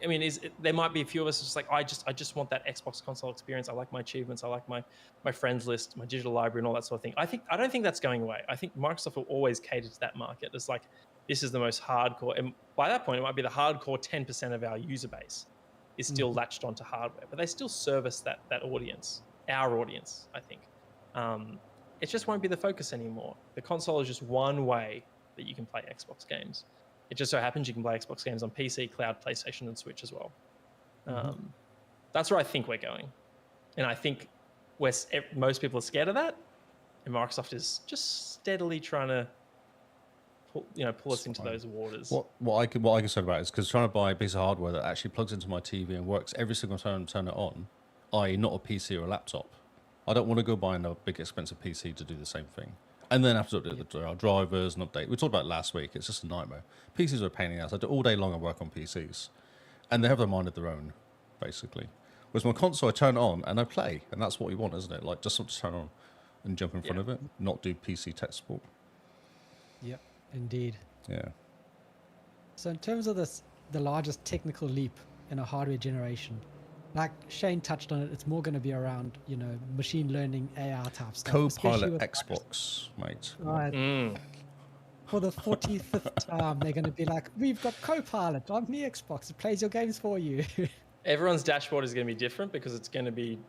I mean, there might be a few of us just like, I just want that Xbox console experience. I like my achievements. I like my friends list, my digital library, and all that sort of thing. I don't think that's going away. I think Microsoft will always cater to that market. It's like, this is the most hardcore, and by that point, it might be the hardcore 10% of our user base is still latched onto hardware, but they still service that audience, our audience. I think it just won't be the focus anymore. The console is just one way that you can play Xbox games. It just so happens you can play Xbox games on PC, cloud, PlayStation, and Switch as well. That's where I think we're going. And I think most people are scared of that. And Microsoft is just steadily trying to pull us into those waters. What I can say about it is because trying to buy a piece of hardware that actually plugs into my TV and works every single time I turn it on, i.e. not a PC or a laptop. I don't want to go buy a big expensive PC to do the same thing. And then have to update the drivers and update. We talked about it last week. It's just a nightmare. PCs are a pain in the ass. I do all day long. I work on PCs, and they have their mind of their own, basically. Whereas my console, I turn it on and I play, and that's what you want, isn't it? Like just something to turn on and jump in front of it, not do PC tech support. Yep, indeed. Yeah. So in terms of the largest technical leap in a hardware generation, like Shane touched on it, it's more going to be around, machine learning, AR type stuff. Copilot Xbox, mate. Right. For the 45th time, they're going to be like, we've got Copilot on the Xbox. It plays your games for you. Everyone's dashboard is going to be different because it's going to be,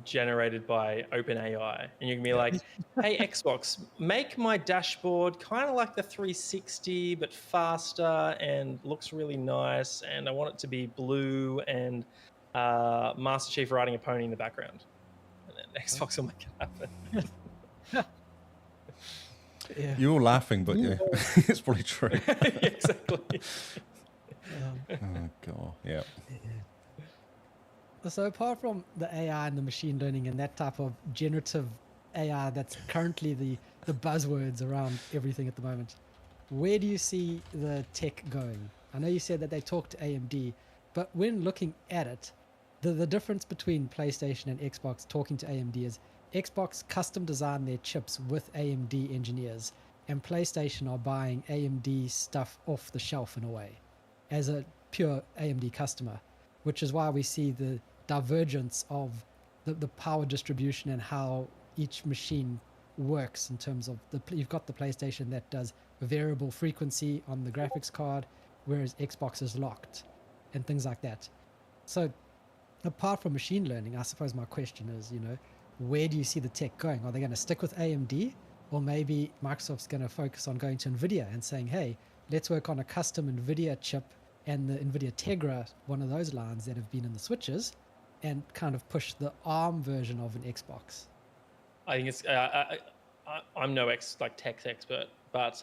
generated by OpenAI. And you're going to be like, hey, Xbox, make my dashboard kind of like the 360, but faster and looks really nice. And I want it to be blue and Master Chief riding a pony in the background. And then Xbox will make it happen. Yeah. You're all laughing, but yeah, it's probably true. Exactly. Oh, God. Yeah. So apart from the AI and the machine learning and that type of generative AI that's currently the buzzwords around everything at the moment, where do you see the tech going? I know you said that they talked to AMD, but when looking at it, the difference between PlayStation and Xbox talking to AMD is Xbox custom designed their chips with AMD engineers, and PlayStation are buying AMD stuff off the shelf in a way as a pure AMD customer, which is why we see the divergence of the power distribution and how each machine works in terms of you've got the PlayStation that does variable frequency on the graphics card, whereas Xbox is locked and things like that. So apart from machine learning, I suppose my question is, where do you see the tech going? Are they going to stick with AMD, or maybe Microsoft's going to focus on going to NVIDIA and saying, hey, let's work on a custom NVIDIA chip and the NVIDIA Tegra, one of those lines that have been in the switches, and kind of push the ARM version of an Xbox? I think it's. I'm no tech expert, but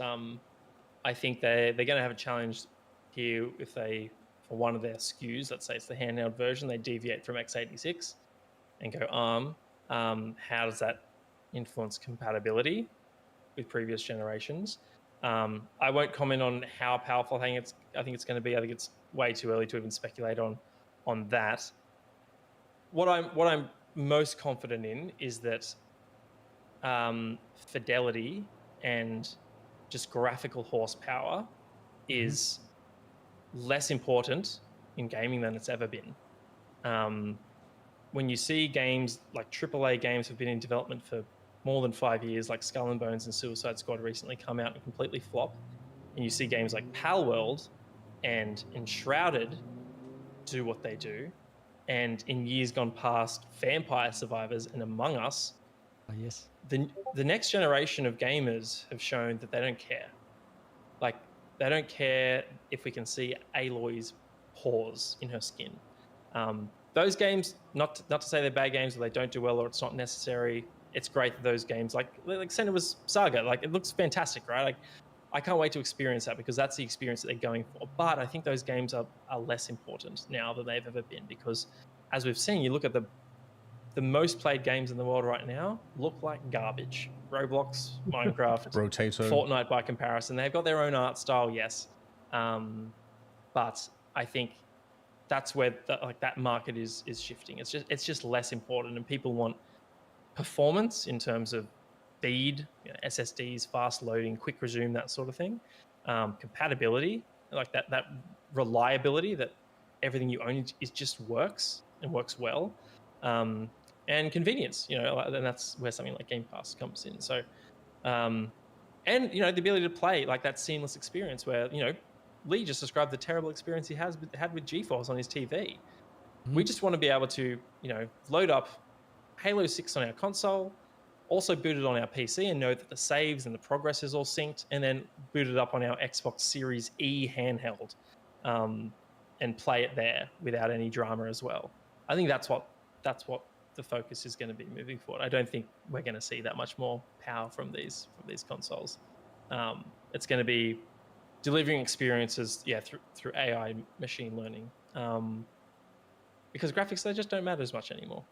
I think they're going to have a challenge here if they, for one of their SKUs, let's say it's the handheld version, they deviate from x86 and go ARM. How does that influence compatibility with previous generations? I won't comment on how powerful I think it's going to be. I think it's way too early to even speculate on that. What I'm most confident in is that fidelity and just graphical horsepower is less important in gaming than it's ever been. When you see games like AAA games have been in development for more than 5 years, like Skull and Bones and Suicide Squad recently come out and completely flop, and you see games like Palworld and Enshrouded do what they do, and in years gone past, Vampire Survivors and Among Us, Yes. the next generation of gamers have shown that they don't care. Like, they don't care if we can see Aloy's pores in her skin. Those games, not to say they're bad games or they don't do well or it's not necessary. It's great that those games, like Senua's Saga, like it looks fantastic, right? Like, I can't wait to experience that because that's the experience that they're going for. But I think those games are less important now than they've ever been because, as we've seen, you look at the most played games in the world right now look like garbage. Roblox, Minecraft, Rotato, Fortnite by comparison. They've got their own art style, yes. But I think that's where that market is shifting. It's just less important, and people want performance in terms of speed, SSDs, fast loading, quick resume, that sort of thing. Compatibility, like that reliability that everything you own just works and works well. And convenience, and that's where something like Game Pass comes in. So, and the ability to play like that seamless experience where Lee just described the terrible experience he had with GeForce on his TV. We just want to be able to load up Halo 6 on our console, also boot it on our PC and know that the saves and the progress is all synced, and then boot it up on our Xbox Series E handheld, and play it there without any drama as well. I think that's what the focus is going to be moving forward. I don't think we're going to see that much more power from these consoles. It's going to be delivering experiences, through AI machine learning, because graphics, they just don't matter as much anymore.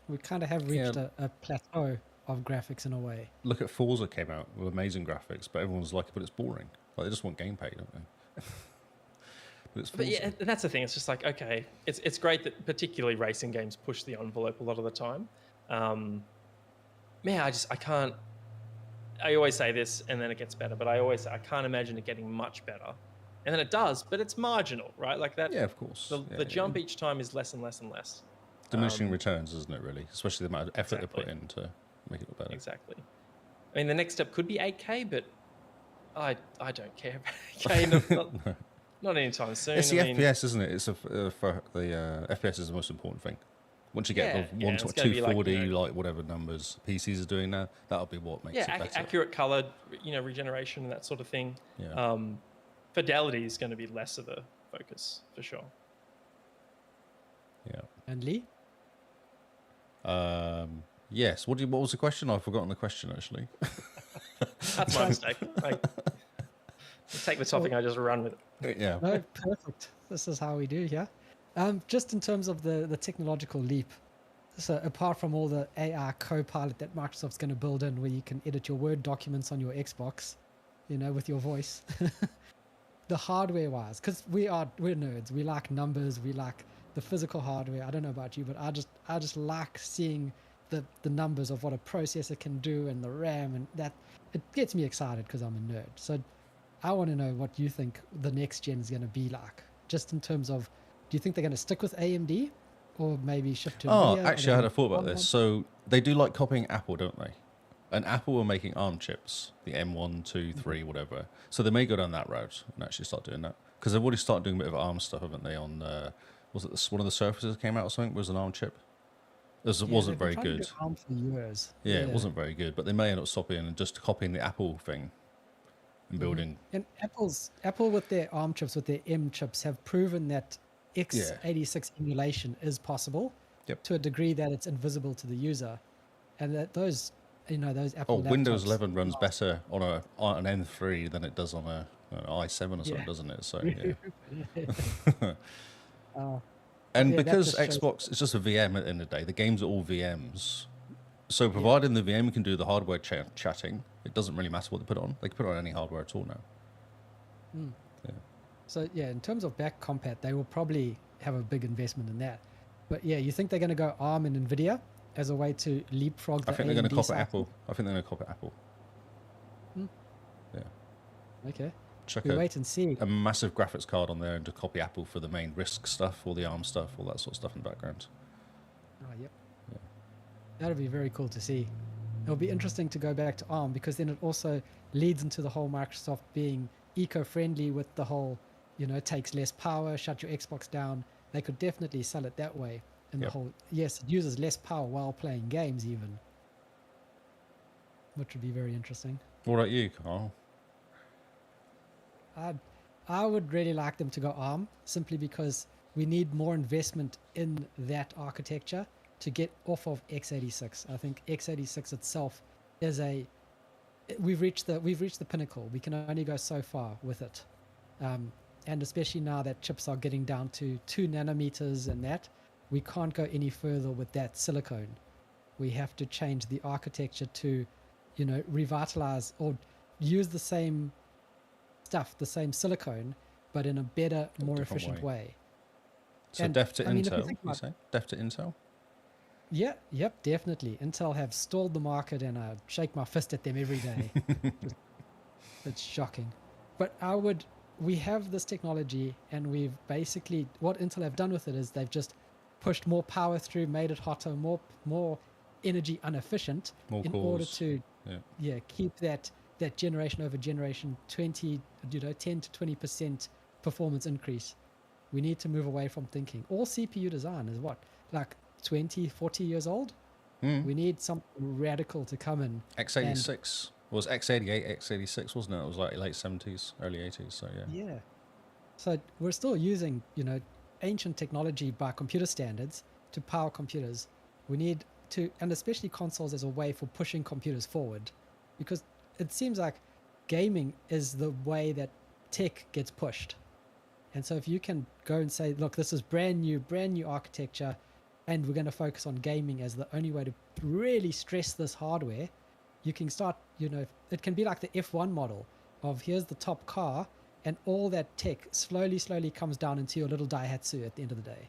We kind of have reached a plateau of graphics in a way. Look at Forza came out with amazing graphics, but everyone's like, but it's boring. Like, they just want gameplay, don't they? But yeah, that's the thing. It's just like, okay, it's great that particularly racing games push the envelope a lot of the time. I can't. I always say this, and then it gets better. But I can't imagine it getting much better, and then it does, but it's marginal, right? Like that. Yeah, of course. The jump each time is less and less and less. Diminishing returns, isn't it? Really, especially the amount of effort they put in to make it look better. Exactly. I mean, the next step could be 8K, but I don't care about 8K. Not anytime soon. It's the FPS, isn't it? It's for the FPS is the most important thing. Once you get 240, like whatever numbers PCs are doing now, that'll be what makes it better. Accurate color, regeneration and that sort of thing. Yeah. Fidelity is going to be less of a focus for sure. Yeah. And Lee? Yes. What was the question? I've forgotten the question actually. That's my mistake. Take the topic, I just run with it. Yeah. No, perfect. This is how we do here. Just in terms of the technological leap. So apart from all the AI co-pilot that Microsoft's going to build in, where you can edit your Word documents on your Xbox, with your voice, the hardware-wise, because we're nerds. We like numbers. We like the physical hardware. I don't know about you, but I just like seeing the numbers of what a processor can do and the RAM, and that it gets me excited because I'm a nerd. So I want to know what you think the next gen is going to be like, just in terms of, do you think they're going to stick with AMD or maybe shift to Oh, NVIDIA? actually, I had a thought about this. So they do like copying Apple, don't they? And Apple are making ARM chips, the M1, 2, 3, whatever. So they may go down that route and actually start doing that. Because they've already started doing a bit of ARM stuff, haven't they? On was it one of the Surfaces that came out or something? Was an ARM chip? It wasn't very good. ARM for years. Yeah, it wasn't very good. But they may end up stopping and just copying the Apple thing and building. And Apple with their ARM chips, with their M chips, have proven that x86 emulation is possible to a degree that it's invisible to the user, and that those Apple Windows laptops 11 runs better on an M3 than it does on an i7 or something, doesn't it? So yeah. And because Xbox is just a VM at the end of the day, the games are all VMs. So providing the VM can do the hardware chatting, it doesn't really matter what they put on. They can put on any hardware at all now. Yeah. So yeah, in terms of back compat, they will probably have a big investment in that. But yeah, you think they're going to go ARM and NVIDIA as a way to leapfrog the I think they're going to AMD copy Apple. I think they're going to copy Apple. Yeah. Okay. Chuck We wait and see. a massive graphics card on there and to copy Apple for the main RISC stuff, all the ARM stuff, all that sort of stuff in the background. Oh, yep. That'll be very cool to see. It'll be interesting to go back to ARM because then it also leads into the whole Microsoft being eco-friendly with the whole, it takes less power, shut your Xbox down. They could definitely sell it that way. And the whole, yes, it uses less power while playing games even, which would be very interesting. What about you, Carl? I would really like them to go ARM simply because we need more investment in that architecture to get off of x86. I think x86 itself is we've reached the pinnacle. We can only go so far with it. And especially now that chips are getting down to 2 nanometers and that, we can't go any further with that silicone. We have to change the architecture to, revitalize or use the same stuff, the same silicone, but in a better, more efficient way. So def to Intel, you say? Def to Intel? Yeah, yep, definitely. Intel have stalled the market and I shake my fist at them every day. It's shocking. But we have this technology and we've basically, what Intel have done with it is they've just pushed more power through, made it hotter, more energy inefficient order to keep that generation over generation 10 to 20% performance increase. We need to move away from thinking. All CPU design is what? Like 20, 40 years old? We need something radical to come in. x86 was x88, x86, wasn't it? It was like late 70s, early 80s, so yeah. Yeah. So we're still using, ancient technology by computer standards to power computers. We need to, and especially consoles as a way for pushing computers forward, because it seems like gaming is the way that tech gets pushed. And so if you can go and say, look, this is brand new architecture, and we're going to focus on gaming as the only way to really stress this hardware, you can start, it can be like the F1 model of here's the top car, and all that tech slowly comes down into your little Daihatsu at the end of the day.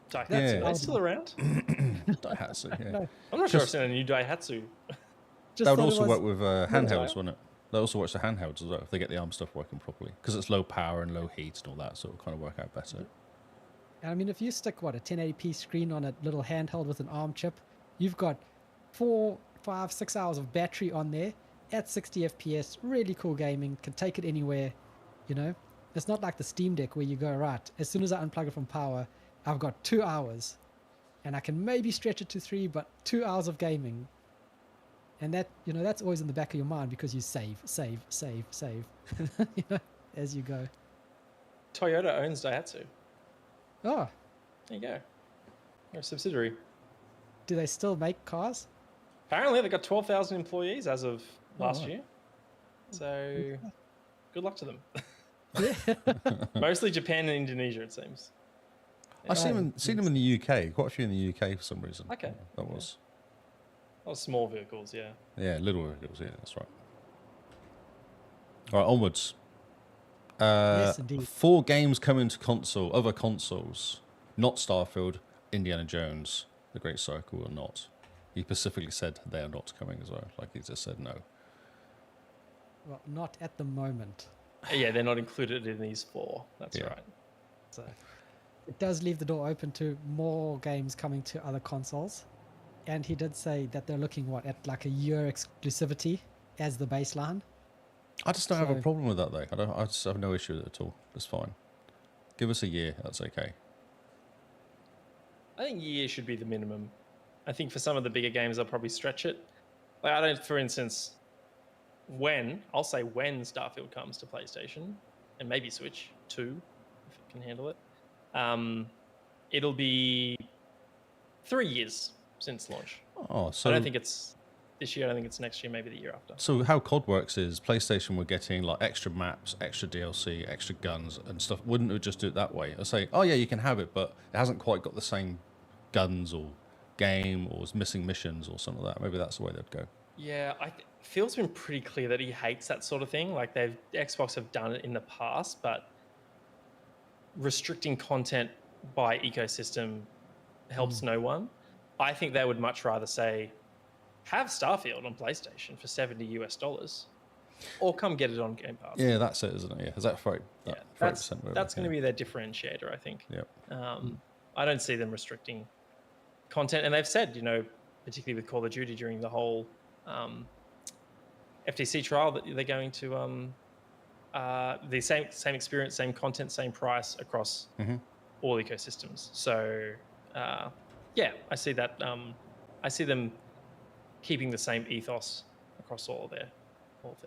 Daihatsu, are they still around? Daihatsu, yeah. No, I'm not sure I've seen a new Daihatsu. That would also work with handhelds, wouldn't it? That also works with handhelds as well, if they get the ARM stuff working properly. Because it's low power and low heat and all that, so it'll kind of work out better. I mean, if you stick, a 1080p screen on a little handheld with an ARM chip, you've got 4, 5, 6 hours of battery on there at 60 FPS, really cool gaming, can take it anywhere, It's not like the Steam Deck where you go, right, as soon as I unplug it from power, I've got 2 hours. And I can maybe stretch it to 3, but 2 hours of gaming. And that, that's always in the back of your mind because you save, as you go. Toyota owns Daihatsu. Oh, There you go. They're a subsidiary. do they still make cars? Apparently, they've got 12,000 employees as of last year. So, good luck to them. Mostly Japan and Indonesia, it seems. I've seen them in the UK. Quite a few in the UK for some reason. Okay. That was. Oh, small vehicles, yeah. Yeah, little vehicles. Yeah, that's right. All right, onwards. Yes, indeed. 4 games coming to other consoles, not Starfield, Indiana Jones, The Great Circle, or not. He specifically said they are not coming as well. Like he just said no. Well, not at the moment. Yeah, they're not included in these 4. That's right. So it does leave the door open to more games coming to other consoles. And he did say that they're looking at like a year exclusivity as the baseline. I just don't have a problem with that though. I just have no issue with it at all. It's fine. Give us a year. That's okay. I think a year should be the minimum. I think for some of the bigger games, they'll probably stretch it. Like I don't, for instance, when Starfield comes to PlayStation and maybe Switch 2, if it can handle it, it'll be 3 years since launch. Oh, so I don't think it's this year. I don't think it's next year. Maybe the year after. So how COD works is PlayStation were getting like extra maps, extra DLC, extra guns and stuff. Wouldn't it just do it that way? Or say, oh yeah, you can have it, but it hasn't quite got the same guns or game or it's missing missions or something like that. Maybe that's the way they'd go. Yeah, Phil's been pretty clear that he hates that sort of thing. Like Xbox have done it in the past, but restricting content by ecosystem helps no one. I think they would much rather say, have Starfield on PlayStation for $70 or come get it on Game Pass. Yeah, that's it, isn't it? Yeah, is that right? Yeah, that's going to be their differentiator, I think. Yep. I don't see them restricting content, and they've said, particularly with Call of Duty during the whole FTC trial, that they're going to the same experience, same content, same price across all ecosystems. So yeah, I see that. I see them keeping the same ethos across all of their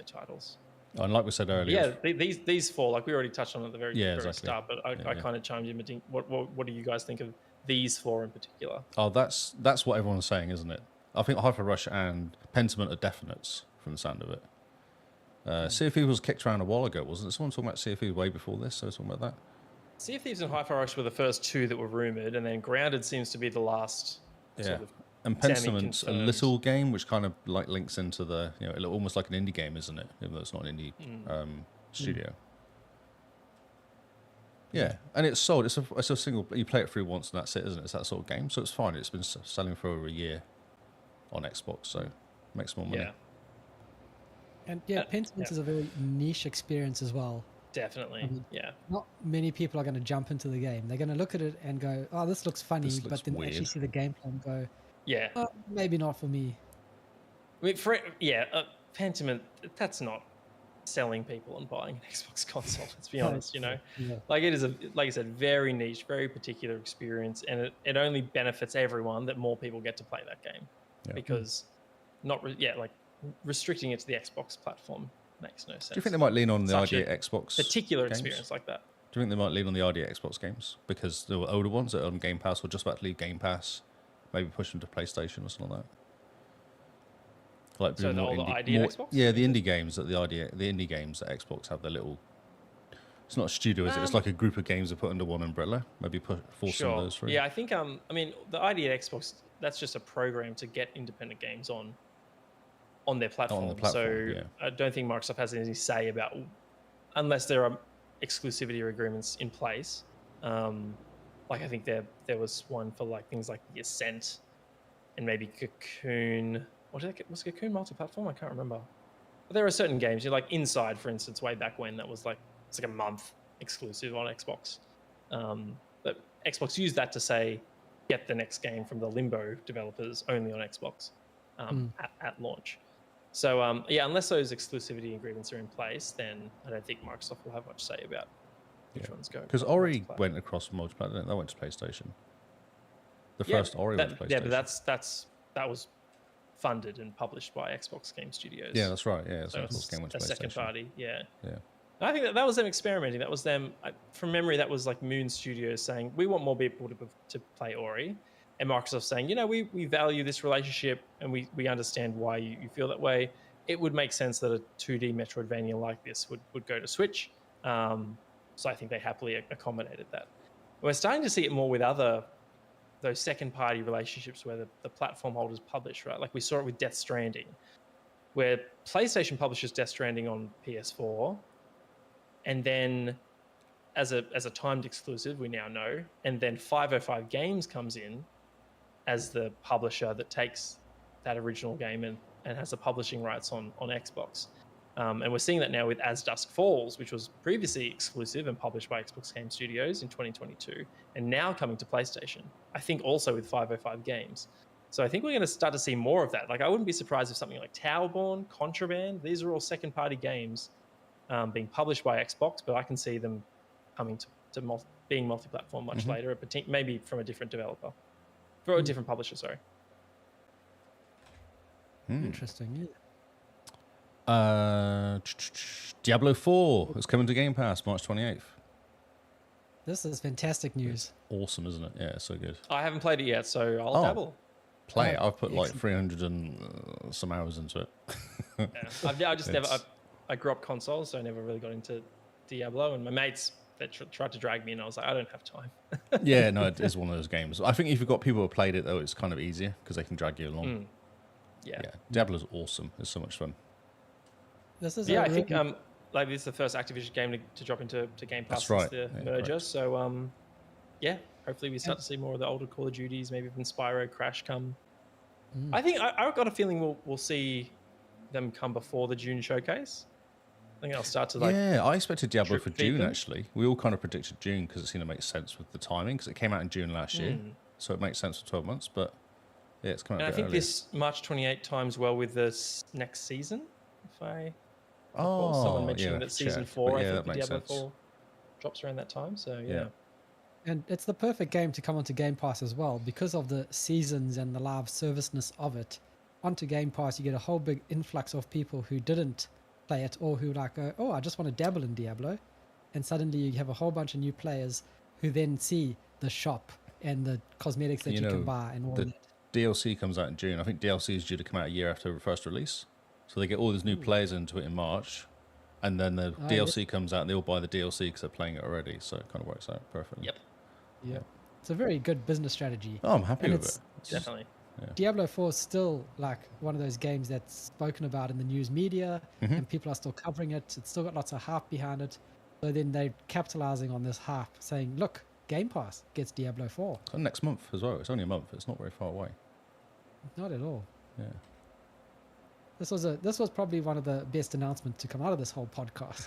titles. And like we said earlier, yeah, these 4, like we already touched on at the very exactly. start, but I kind of chimed in. What do you guys think of these 4 in particular? Oh, that's what everyone's saying, isn't it? I think Hyper Rush and Pentiment are definites from the sound of it. Sea of Thieves was kicked around a while ago, wasn't it? Someone talking about Sea of Thieves way before this, so talking about that. Sea of Thieves and Hyper Rush were the first 2 that were rumored, and then Grounded seems to be the last. Sort of and Pentiment's a little game which kind of like links into the almost like an indie game, isn't it? Even though it's not an indie studio. Yeah, and it's sold. It's a single. You play it through once and that's it, isn't it? It's that sort of game, so it's fine. It's been selling for over a year on Xbox, so it makes more money. Yeah. And Pentiment is a very niche experience as well. Definitely. I mean, yeah. Not many people are going to jump into the game. They're going to look at it and go, "Oh, this looks funny," but then weird. actually see the gameplay and go, "Yeah, maybe not for me." I mean, Pentiment, that's not selling people and buying an Xbox console. Let's be honest. Like it is like I said, very niche, very particular experience, and it only benefits everyone that more people get to play that game, because restricting it to the Xbox platform makes no sense. Do you think they might lean on the idea Xbox particular games? experience like that? Do you think they might lean on the idea Xbox games because there were older ones that are on Game Pass or just about to leave Game Pass, maybe push them to PlayStation or something like that? Like so the older idea Xbox? Yeah, the indie games that the indie games that Xbox have their little. It's not a studio, is it? It's like a group of games that put under one umbrella. Maybe force some of those through. Yeah, I think. I mean, the idea Xbox, that's just a program to get independent games on their platform. So I don't think Microsoft has any say about, unless there are exclusivity agreements in place. Like I think there was one for like things like The Ascent and maybe Cocoon. Was Cocoon multi-platform? I can't remember. But there are certain games, like Inside, for instance, way back when, that was like it's like a month exclusive on Xbox. But Xbox used that to say, get the next game from the Limbo developers only on Xbox at launch. So unless those exclusivity agreements are in place, then I don't think Microsoft will have much say about which ones go. Because Ori went across multiplayer, didn't it? That went to PlayStation. The first Ori went to PlayStation. Yeah, but that was funded and published by Xbox Game Studios. Yeah, that's right. Yeah, so Xbox game went to PlayStation. Second party. Yeah. Yeah. I think that was them experimenting. That was them, from memory, that was like Moon Studios saying, we want more people to play Ori. And Microsoft saying, we value this relationship and we understand why you feel that way. It would make sense that a 2D Metroidvania like this would go to Switch. So I think they happily accommodated that. We're starting to see it more with those second-party relationships where the platform holders publish, right? Like we saw it with Death Stranding, where PlayStation publishes Death Stranding on PS4, and then as a timed exclusive, we now know, and then 505 Games comes in as the publisher that takes that original game and has the publishing rights on Xbox. And we're seeing that now with As Dusk Falls, which was previously exclusive and published by Xbox Game Studios in 2022, and now coming to PlayStation. I think also with 505 Games. So I think we're going to start to see more of that. Like, I wouldn't be surprised if something like Towerborn, Contraband, these are all second-party games being published by Xbox, but I can see them coming to being multi-platform much later, maybe from a different developer, for a different publisher, sorry. Interesting, yeah. Diablo 4 is coming to Game Pass March 28th. This is fantastic news. Awesome, isn't it? Yeah, it's so good. I haven't played it yet, so I'll dabble. Play it. I've put like 300 and some hours into it. I just never. I grew up consoles, so I never really got into Diablo. And my mates that tried to drag me, and I was like, I don't have time. Yeah, no, it is one of those games. I think if you've got people who played it though, it's kind of easier because they can drag you along. Yeah, Diablo's awesome. It's so much fun. This is I think like this is the first Activision game to drop into Game Pass since the merger. Correct. So hopefully we start to see more of the older Call of Duties, maybe even Spyro, Crash come. I think I've got a feeling we'll see them come before the June showcase. I think I'll start to I expected Diablo for June actually. We all kind of predicted June because it seemed to make sense with the timing because it came out in June last year, so it makes sense for 12 months. But yeah, it's coming out. And I think earlier. this March 28 times well with this next season. If I recall someone mentioning that season 4, I think the Diablo 4 drops around that time. So yeah. And it's the perfect game to come onto Game Pass as well because of the seasons and the live serviceness of it. Onto Game Pass, you get a whole big influx of people who didn't play it or who like go, oh, I just want to dabble in Diablo. And suddenly you have a whole bunch of new players who then see the shop and the cosmetics that you can buy and all that. DLC comes out in June. I think DLC is due to come out a year after the first release. So they get all these new players into it in March. And then the DLC comes out and they all buy the DLC because they're playing it already. So it kind of works out perfectly. Yep. Yeah. It's a very good business strategy. Oh, I'm happy with it. Definitely. Yeah. Diablo 4 is still like one of those games that's spoken about in the news media and people are still covering it. It's still got lots of hype behind it. So then they're capitalizing on this hype saying, look, Game Pass gets Diablo 4. And next month as well. It's only a month. It's not very far away. Not at all. Yeah. This was probably one of the best announcements to come out of this whole podcast.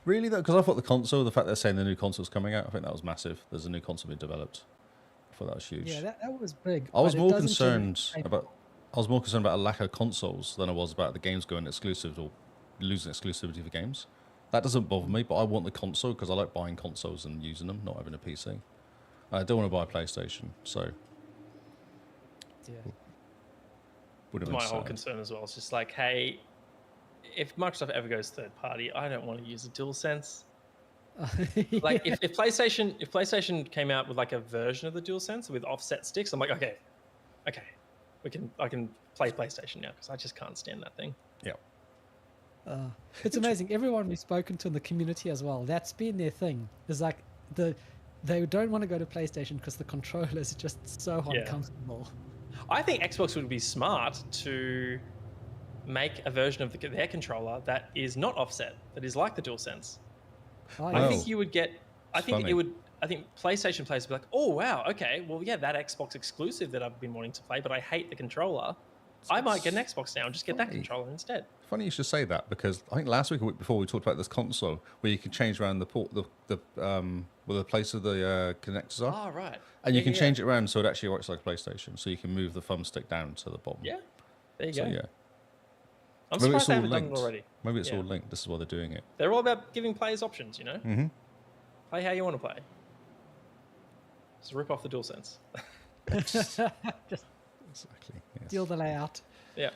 Really though? Because I thought the fact they're saying the new console's coming out, I think that was massive. There's a new console being developed. I thought that was huge. Yeah, that was big. I was more concerned about a lack of consoles than I was about the games going exclusive or losing exclusivity for games. That doesn't bother me, but I want the console because I like buying consoles and using them, not having a PC. I don't want to buy a PlayStation, so my whole concern as well. It's just like, hey, if Microsoft ever goes third party, I don't want to use a DualSense. Like if PlayStation came out with like a version of the DualSense with offset sticks, I'm like, okay, I can play PlayStation now because I just can't stand that thing. Yeah. It's amazing. Everyone we've spoken to in the community as well, that's been their thing. Is like they don't want to go to PlayStation because the controller is just so uncomfortable. I think Xbox would be smart to make a version of their controller that is not offset, that is like the DualSense. I think you would get. I think PlayStation players would be like, oh wow, okay, well yeah, that Xbox exclusive that I've been wanting to play, but I hate the controller. I might get an Xbox now and just get that controller instead. Funny you should say that because I think last week or week before we talked about this console where you can change around the port, where the place of the connectors are. Oh right. And you can change it around so it actually works like PlayStation. So you can move the thumbstick down to the bottom. Yeah. There you go. Yeah. I'm surprised they haven't done it already. Maybe it's all linked. This is why they're doing it. They're all about giving players options, you know? Mm-hmm. Play how you want to play. Just rip off the DualSense. Just exactly. Yes. steal the layout. Yeah.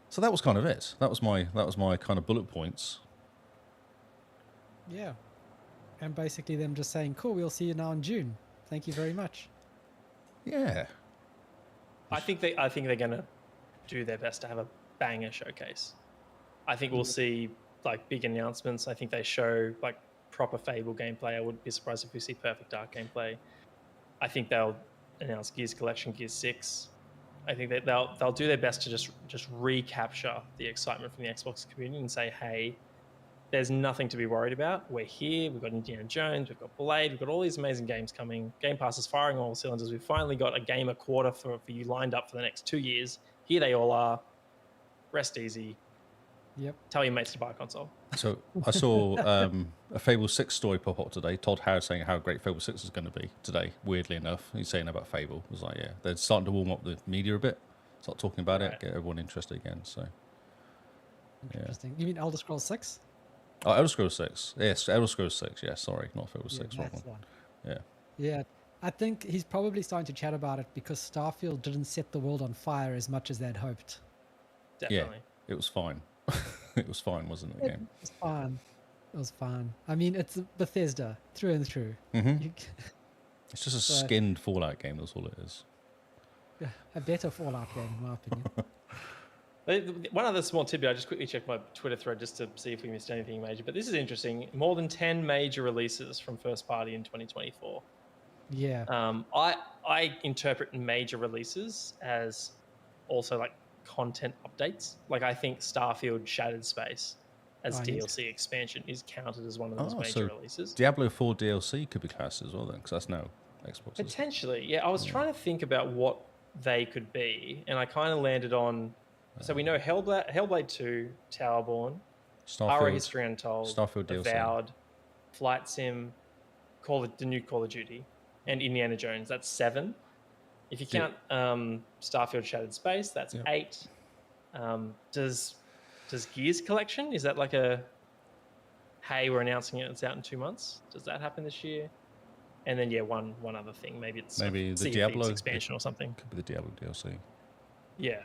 So that was kind of it. That was my kind of bullet points. Yeah. And basically them just saying, cool, we'll see you now in June. Thank you very much. Yeah. I think they're going to do their best to have a banger showcase. I think we'll see like big announcements. I think they show like proper Fable gameplay. I wouldn't be surprised if we see Perfect Dark gameplay. I think they'll announce Gears Collection, Gears 6. I think that they'll do their best to just recapture the excitement from the Xbox community and say, hey, there's nothing to be worried about. We're here. We've got Indiana Jones. We've got Blade. We've got all these amazing games coming. Game Pass is firing all cylinders. We've finally got a game a quarter for you lined up for the next 2 years. Here they all are. Rest easy. Yep. Tell your mates to buy a console. So I saw a Fable 6 story pop up today. Todd Howard saying how great Fable 6 is going to be today. Weirdly enough, he's saying about Fable. It was like, yeah, they're starting to warm up the media a bit. Start talking about it, get everyone interested again. So, Interesting. You mean Elder Scrolls 6? Oh, Elder Scrolls 6. Yes, Elder Scrolls 6. Yeah, sorry, not Fable 6. That's the one. Yeah. Yeah. I think he's probably starting to chat about it because Starfield didn't set the world on fire as much as they'd hoped. Definitely. Yeah, it was fine. It was fine, wasn't it? It was fun. It was fun. I mean, it's Bethesda through and through. Mm-hmm. It's just a skinned Fallout game. That's all it is. A better Fallout game, in my opinion. One other small tidbit, I just quickly checked my Twitter thread just to see if we missed anything major, but this is interesting. More than 10 major releases from first party in 2024. Yeah. I interpret major releases as also like content updates. Like I think Starfield Shattered Space as DLC expansion is counted as one of those major releases. Diablo 4 DLC could be classed as well then, because that's now Xbox. Potentially, yeah. I was trying to think about what they could be, and I kind of landed on. So we know Hellblade 2, Towerborn, Ara History Untold, Starfield DLC. Avowed, Flight Sim, the new Call of Duty, and Indiana Jones. That's 7. If you count Starfield Shattered Space, that's 8. Does Gears Collection, is that like a, hey, we're announcing it, it's out in 2 months? Does that happen this year? And then, one other thing. Maybe it's the Sea of Diablo Thieves expansion or something. Could be the Diablo DLC. Yeah.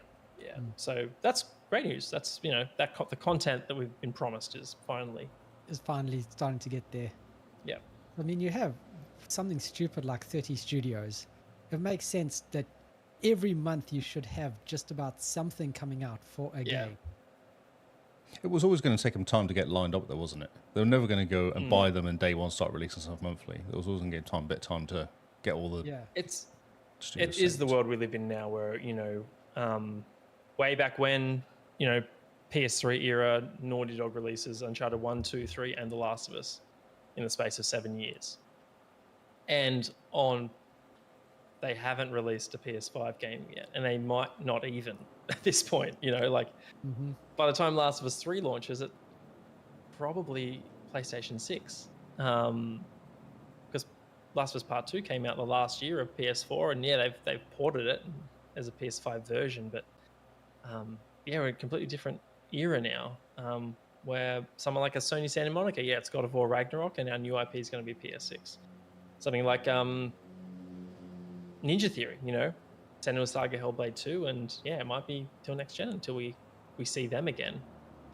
So that's great news. That's, the content that we've been promised is finally starting to get there. Yeah. I mean, you have something stupid like 30 studios. It makes sense that every month you should have just about something coming out for a game. It was always going to take them time to get lined up, though, wasn't it? They were never going to go and buy them and day one start releasing stuff monthly. There was always going to get a bit of time to get all the. Yeah. It is the world we live in now, where way back when PS3 era Naughty Dog releases Uncharted 1, 2, 3, and The Last of Us in the space of 7 years, and they haven't released a PS5 game yet, and they might not even at this point. By the time Last of Us 3 launches, it probably PlayStation 6, because Last of Us Part 2 came out the last year of PS4, and they've ported it as a PS5 version, but we're in a completely different era now, where someone like a Sony Santa Monica, it's God of War Ragnarok, and our new IP is going to be PS6. Something like Ninja Theory, Senua's Saga Hellblade 2, and it might be till next gen until we see them again.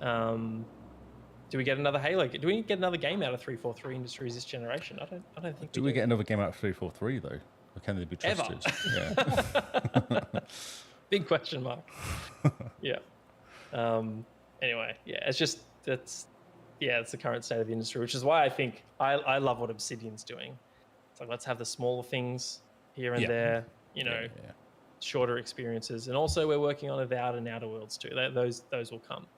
Do we get another Halo? Do we get another game out of 343 Industries this generation? I don't think. Do we get another game out of 343 though? Or can they be trusted? Yeah. Big question mark. Yeah. Anyway, it's just it's the current state of the industry, which is why I think I love what Obsidian's doing. It's like, let's have the smaller things here and there, shorter experiences, and also we're working on Avowed and Outer Worlds too. Those will come,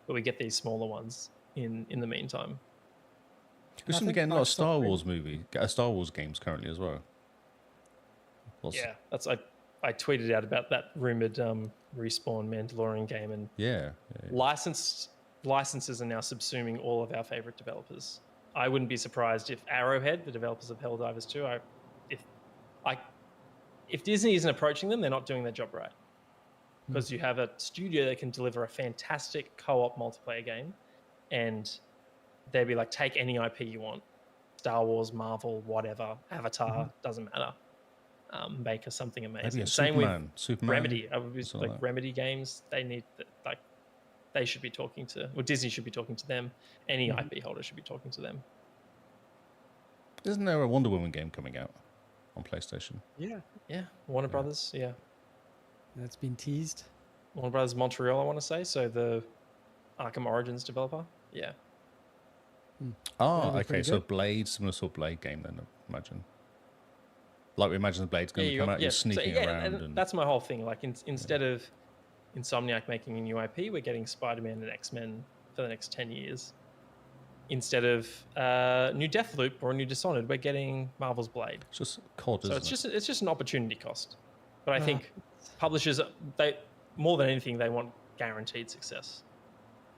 but we get these smaller ones in the meantime. We're going to get a lot of Star Wars games currently as well. That's I tweeted out about that rumored Respawn Mandalorian game, and licenses are now subsuming all of our favorite developers. I wouldn't be surprised if Arrowhead, the developers of Helldivers 2, if Disney isn't approaching them, they're not doing their job right. Because you have a studio that can deliver a fantastic co-op multiplayer game, and they'd be like, take any IP you want, Star Wars, Marvel, whatever, Avatar, doesn't matter. Make us something amazing. Same with Remedy. Remedy games, they should be talking to, or Disney should be talking to them. Any IP holder should be talking to them. Isn't there a Wonder Woman game coming out on PlayStation? Yeah. Warner Brothers, That's been teased. Warner Brothers Montreal, I want to say. So the Arkham Origins developer. Yeah. Ah, That'd be okay. pretty So good. Blade, similar sort of Blade game then, I imagine. Like we imagine the Blade's going to come out, you're sneaking around. And that's my whole thing. Like instead of Insomniac making a new IP, we're getting Spider-Man and X-Men for the next 10 years. Instead of new Deathloop or a new Dishonored, we're getting Marvel's Blade. it's just COD, So isn't it? it's just an opportunity cost. But I Uh, think publishers, they more than anything, they want guaranteed success.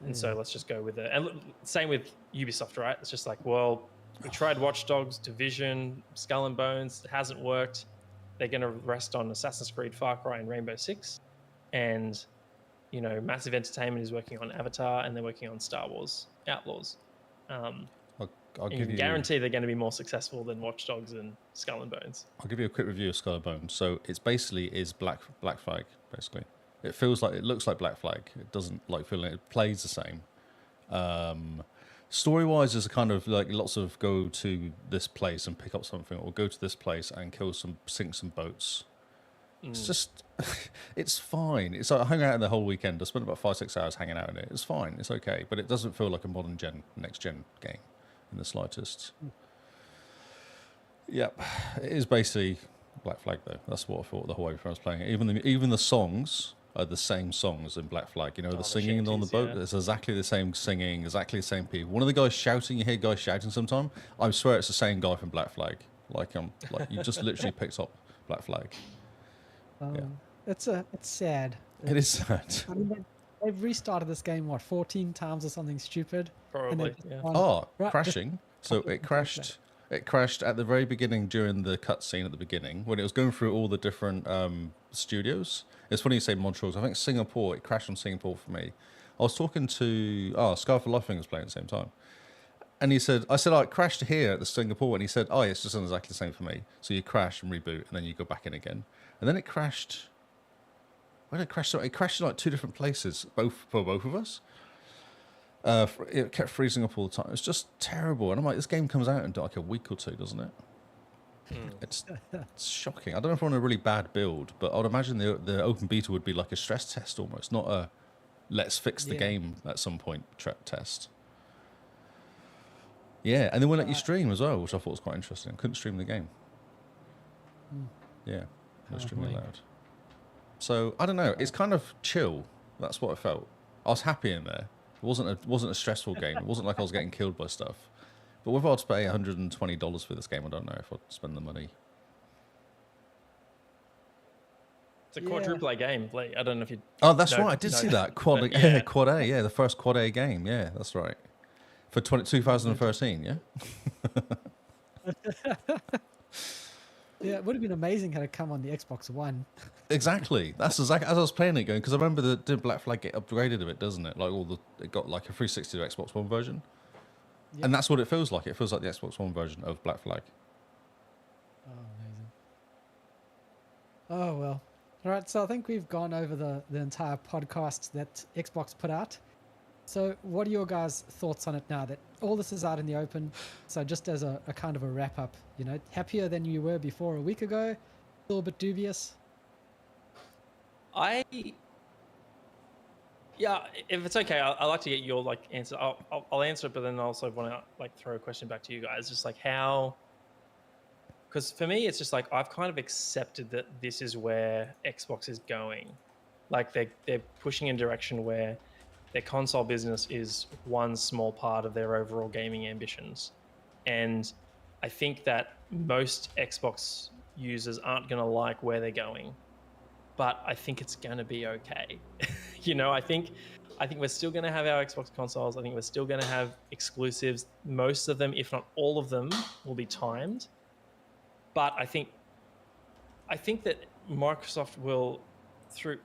And so let's just go with it. And same with Ubisoft, right? It's just like, well, we tried Watch Dogs, Division, Skull and Bones. It hasn't worked. They're going to rest on Assassin's Creed, Far Cry, and Rainbow Six. And, you know, Massive Entertainment is working on Avatar, and they're working on Star Wars Outlaws. I'll You give can you guarantee they're going to be more successful than Watch Dogs and Skull and Bones. I'll give you a quick review of Skull and Bones. So it's basically is Black Flag, basically. It looks like Black Flag. It doesn't like feel like it plays the same. Story wise is kind of like lots of go to this place and pick up something, or go to this place and sink some boats. It's just, it's fine. It's like I hung out in the whole weekend. I spent about 5-6 hours hanging out in it. It's fine. It's okay, but it doesn't feel like a next gen game in the slightest. Yep, it is basically Black Flag though. That's what I thought the whole way I was playing it. Even the songs are the same songs in Black Flag. You know, the singing on the boat. Yeah. It's exactly the same singing, exactly the same people. One of the guys shouting, you hear guys shouting sometime. I swear it's the same guy from Black Flag. Like you just literally picked up Black Flag. It's sad. It is sad. I mean, they've restarted this game 14 times or something stupid. Probably, yeah. Crashing. So it crashed. It crashed at the very beginning during the cutscene at the beginning when it was going through all the different studios. It's funny you say Montreal. I think Singapore. It crashed on Singapore for me. I was talking to Sky for Life was playing at the same time, and I said, it crashed here at the Singapore, and he said, oh, it's just exactly the same for me. So you crash and reboot, and then you go back in again, and then it crashed. Where did it crash? It crashed in like 2 different places, for both of us. It kept freezing up all the time. It's just terrible. And I'm like, this game comes out in like a week or 2, doesn't it? It's shocking. I don't know if we're on a really bad build, but I would imagine the open beta would be like a stress test almost, not a let's fix the game at some point test. Yeah, and then we'll let you stream as well, which I thought was quite interesting. Couldn't stream the game. Yeah, it was extremely loud. So I don't know. It's kind of chill. That's what I felt. I was happy in there. It wasn't a stressful game. It wasn't like I was getting killed by stuff. But whether I'd pay $120 for this game, I don't know if I'd spend the money. It's a quadruple A game. Like, I don't know if you. Oh, that's right. I did see that Quad A. Yeah, the first Quad A game. Yeah, that's right. For 2013. Yeah. Yeah, it would have been amazing had it come on the Xbox One. Exactly. That's exactly as I was playing it going, because I remember the Black Flag get upgraded a bit, doesn't it? Like it got like a 360 to Xbox One version, and that's what it feels like. It feels like the Xbox One version of Black Flag. Oh, amazing. Oh, well. All right, so I think we've gone over the entire podcast that Xbox put out. So what are your guys' thoughts on it now that all this is out in the open? So just as a kind of a wrap up, you know, happier than you were before a week ago? Still a bit dubious? If it's okay, I'd like to get your answer. I'll answer it, but then I also want to throw a question back to you guys. Just how, because for me, it's just I've kind of accepted that this is where Xbox is going. Like they're pushing in a direction where their console business is one small part of their overall gaming ambitions. And I think that most Xbox users aren't going to like where they're going, but I think it's going to be okay. You know, I think we're still going to have our Xbox consoles. I think we're still going to have exclusives. Most of them, if not all of them, will be timed. But I think that Microsoft will, through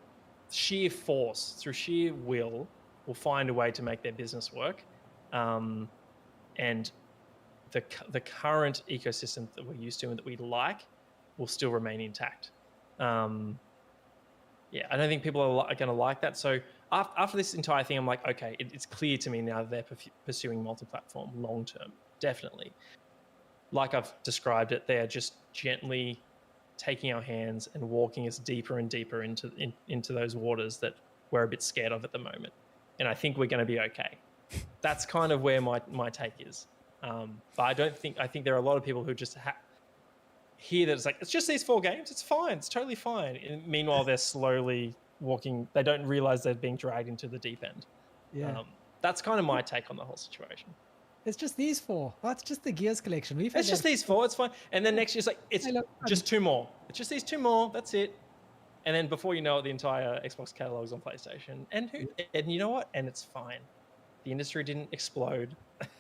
sheer force, through sheer will find a way to make their business work, and the current ecosystem that we're used to and that we like will still remain intact. I don't think people are going to like that. So after this entire thing, I'm like, okay, it's clear to me now that they're pursuing multi-platform long term, definitely. Like I've described it, they are just gently taking our hands and walking us deeper and deeper into those waters that we're a bit scared of at the moment. And I think we're going to be okay. That's kind of where my take is. But I think there are a lot of people who just hear that it's like, it's just these 4 games. It's fine. It's totally fine. And meanwhile, they're slowly walking. They don't realize they're being dragged into the deep end. Yeah. That's kind of my take on the whole situation. It's just these 4. Oh, it's just the Gears collection. It's just these 4. It's fine. And then next year, it's like, it's just 2 more. It's just these 2 more. That's it. And then before you know it, the entire Xbox catalog is on PlayStation. And you know what? And it's fine. The industry didn't explode.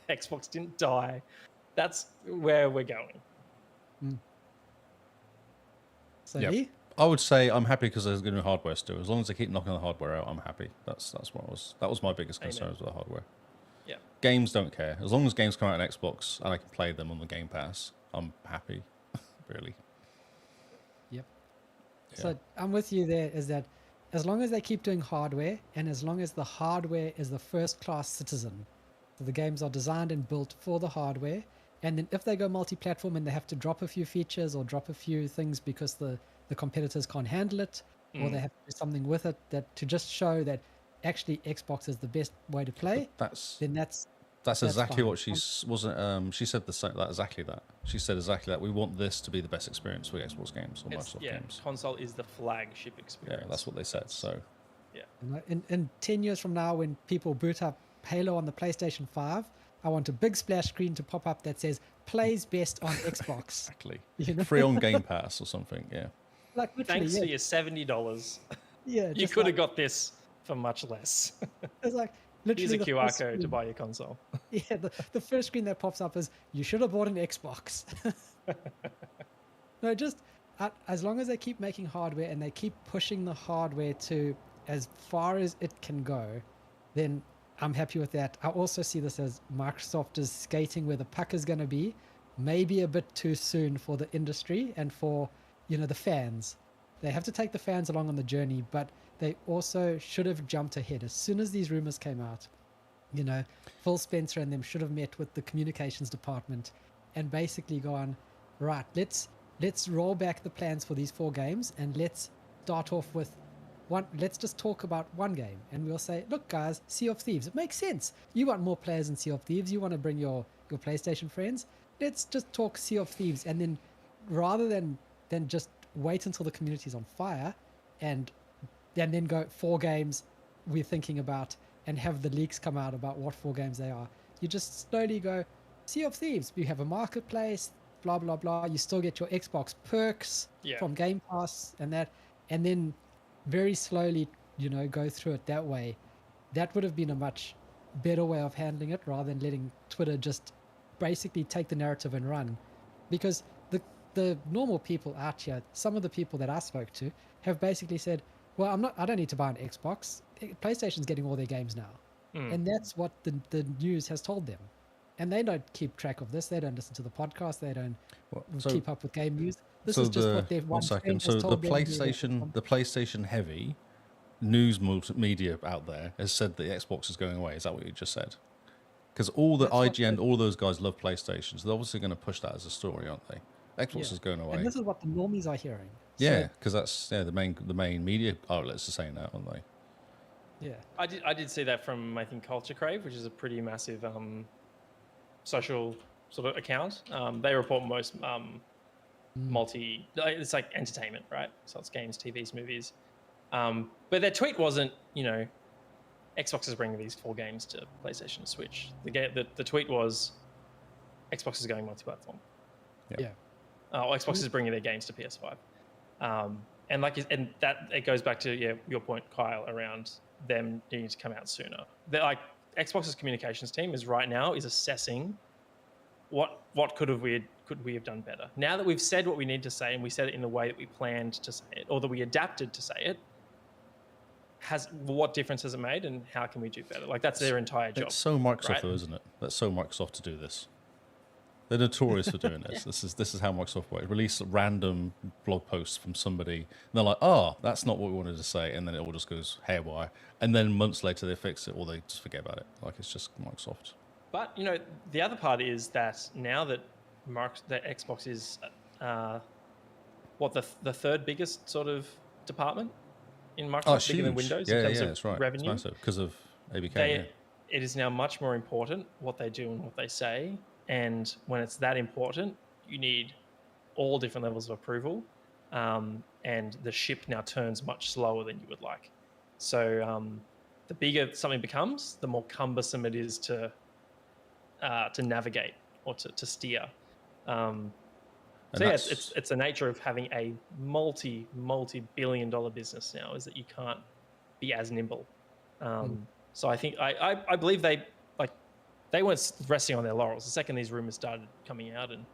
Xbox didn't die. That's where we're going. So Yep. Lee? I would say I'm happy because there's going to be hardware still. As long as they keep knocking the hardware out, I'm happy. That was my biggest concern with the hardware. Yeah. Games don't care. As long as games come out on Xbox and I can play them on the Game Pass, I'm happy. Really. Yep. Yeah. So I'm with you there, is that as long as they keep doing hardware and as long as the hardware is the first class citizen, so the games are designed and built for the hardware, and then if they go multi-platform and they have to drop a few features or drop a few things because the competitors can't handle it, or they have to do something with it that to just show that actually Xbox is the best way to play, then that's exactly fine. what she wasn't. She said exactly that. She said exactly that. We want this to be the best experience for Xbox games or Microsoft games. Console is the flagship experience. Yeah, that's what they said. So, yeah. In 10 years from now, when people boot up Halo on the PlayStation 5, I want a big splash screen to pop up that says "Plays best on Xbox." exactly. You know? Free on Game Pass or something. Yeah. Like literally, Thanks yeah. for your $70. Yeah, You just could have like- got this for much less. It's like Here's literally a the QR first code to screen- buy your console. Yeah, the first screen that pops up is you should have bought an Xbox. No, just as long as they keep making hardware and they keep pushing the hardware to as far as it can go, then I'm happy with that. I also see this as Microsoft is skating where the puck is going to be, maybe a bit too soon for the industry and for, the fans. They have to take the fans along on the journey, but they also should have jumped ahead. As soon as these rumors came out, Phil Spencer and them should have met with the communications department and basically gone, right, let's roll back the plans for these 4 games and let's start off with let's just talk about one game, and we'll say, look guys, Sea of Thieves, it makes sense. You want more players in Sea of Thieves, you want to bring your PlayStation friends, let's just talk Sea of Thieves. And then rather than just wait until the community's on fire and then go 4 games we're thinking about and have the leaks come out about what 4 games they are, you just slowly go Sea of Thieves, you have a marketplace, blah blah blah, you still get your Xbox perks from Game Pass and that, and then very slowly go through it that way. That would have been a much better way of handling it rather than letting Twitter just basically take the narrative and run, because the normal people out here, some of the people that I spoke to, have basically said, well, I don't need to buy an Xbox, PlayStation's getting all their games now. And that's what the news has told them, and they don't keep track of this, they don't listen to the podcast, they don't keep up with game news. This is just what they've one second. So the PlayStation heavy news media out there has said that the Xbox is going away. Is that what you just said? Because all the IGN, all those guys love PlayStation, so they're obviously going to push that as a story, aren't they? Xbox is going away. And this is what the normies are hearing. Yeah, because that's the main media outlets are saying that, aren't they? Yeah. I did see that from, I think, Culture Crave, which is a pretty massive social sort of account. They report most it's like entertainment, right? So it's games, TVs, movies. But their tweet wasn't, Xbox is bringing these 4 games to PlayStation and Switch. The tweet was, Xbox is going multi-platform. Yeah. Xbox is bringing their games to PS5. And that it goes back to your point, Kyle, around them needing to come out sooner. Xbox's communications team is assessing what could we have done better. Now that we've said what we need to say and we said it in the way that we planned to say it, or that we adapted to say it, what difference has it made, and how can we do better? That's their entire job. It's so Microsoft, right? though, isn't it? That's so Microsoft to do this. They're notorious for doing this. This is how Microsoft works. Release random blog posts from somebody, and they're like, "Oh, that's not what we wanted to say," and then it all just goes haywire. And then months later, they fix it, or they just forget about it. It's just Microsoft. But the other part is that now that Xbox is the third biggest sort of department in Microsoft, bigger than Windows in terms of that's right. revenue. It's massive because of ABK. it is now much more important what they do and what they say. And when it's that important, you need all different levels of approval. And the ship now turns much slower than you would like. So the bigger something becomes, the more cumbersome it is to navigate or to steer. So yeah, it's the nature of having a multi-billion-dollar business now, is that you can't be as nimble. So I think I believe they weren't resting on their laurels. The second these rumors started coming out and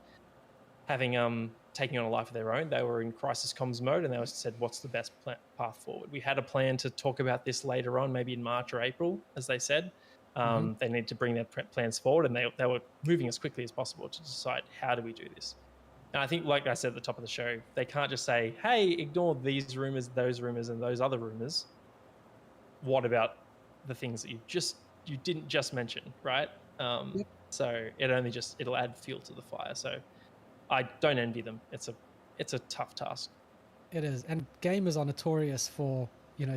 having taking on a life of their own, they were in crisis comms mode, and they said, "What's the best path forward?" We had a plan to talk about this later on, maybe in March or April, as they said. They need to bring their plans forward, and they were moving as quickly as possible to decide, how do we do this? And I think, like I said at the top of the show, they can't just say, "Hey, ignore these rumors, and those other rumors. What about the things that you didn't just mention, right?" So it'll add fuel to the fire. So I don't envy them. It's a tough task. It is, and gamers are notorious for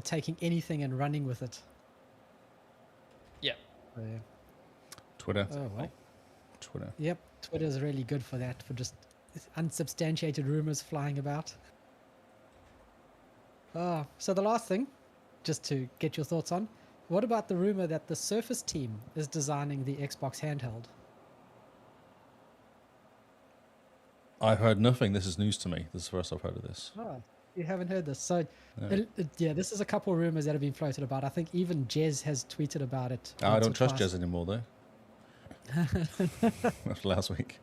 taking anything and running with it. Yeah. Twitter. Oh well. Twitter. Yep, Twitter is really good for that, for just unsubstantiated rumors flying about. So the last thing, just to get your thoughts on, what about the rumor that the Surface team is designing the Xbox handheld? I've heard nothing. This is news to me. This is the first I've heard of this. Oh, you haven't heard this. So, No. this is a couple of rumors that have been floated about. I think even Jez has tweeted about it. I don't trust Jez anymore, though. After last week.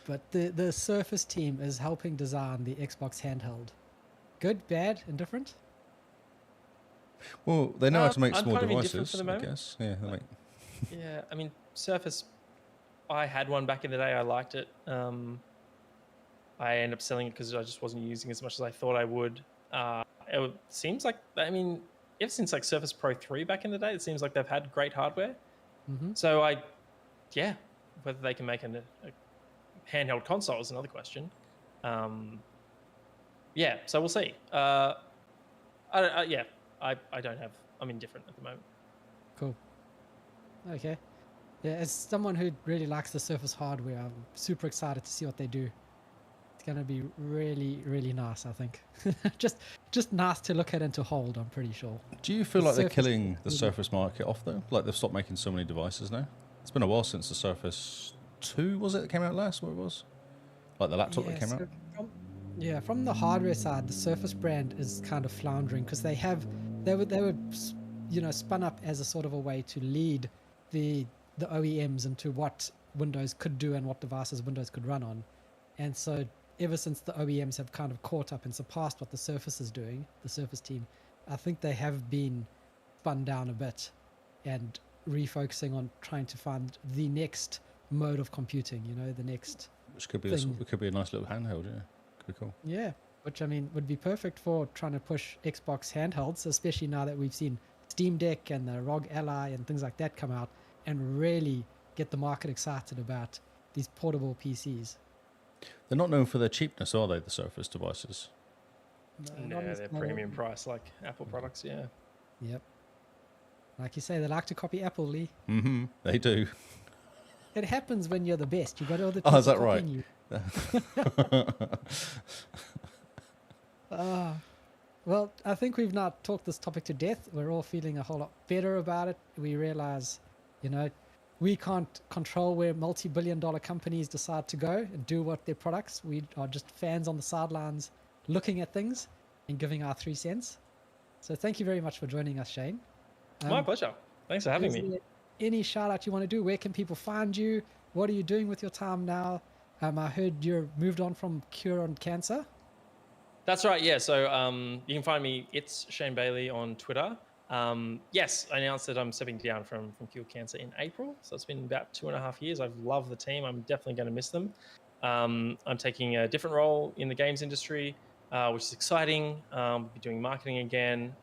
But the Surface team is helping design the Xbox handheld. Good, bad, indifferent? Well, they know how to make I'm small kind of indifferent devices, for the I moment. guess. Yeah, they make... Yeah, I mean, Surface, I had one back in the day. I liked it. I ended up selling it because I just wasn't using it as much as I thought I would. It seems like, I mean, ever since like Surface Pro 3 back in the day, it seems like they've had great hardware. So whether they can make a handheld console is another question. So we'll see. I'm indifferent at the moment. Cool. Okay. Yeah, as someone who really likes the Surface hardware, I'm super excited to see what they do. It's going to be really, really nice, I think. just nice to look at and to hold, I'm pretty sure. Do you feel The like they're Surface killing the really- Surface market off, though? Like they've stopped making so many devices now? It's been a while since the Surface 2, was it, that came out last? What it was? Like the laptop that came out? From the hardware side, the Surface brand is kind of floundering because they were spun up as a sort of a way to lead the OEMs into what Windows could do and what devices Windows could run on. And so ever since the OEMs have kind of caught up and surpassed what the Surface is doing, the Surface team, I think they have been spun down a bit and refocusing on trying to find the next mode of computing, the next Which could be thing. it could be a nice little handheld, yeah. Could be cool. Yeah, which I mean would be perfect for trying to push Xbox handhelds, especially now that we've seen Steam Deck and the ROG Ally and things like that come out and really get the market excited about these portable PCs. They're not known for their cheapness, are they, the Surface devices? No, they're premium price like Apple products, yeah. Yep. Like you say, they like to copy Apple, Lee. Mm-hmm. They do. It happens when you're the best. You got all the Oh, people is that right? copying you. Well, I think we've now talked this topic to death. We're all feeling a whole lot better about it. We realize, we can't control where multi-billion-dollar companies decide to go and do what their products. We are just fans on the sidelines looking at things and giving our 3 cents. So thank you very much for joining us, Shane. My pleasure. Thanks for having Is me. there any shout out you want to do? Where can people find you? What are you doing with your time now? I heard you're moved on from Cure on Cancer. That's right, yeah. So you can find me, it's Shane Bailey on Twitter. Yes, I announced that I'm stepping down from Cure Cancer in April. So it's been about 2.5 years. I've loved the team. I'm definitely going to miss them. I'm taking a different role in the games industry, which is exciting. We'll be doing marketing again.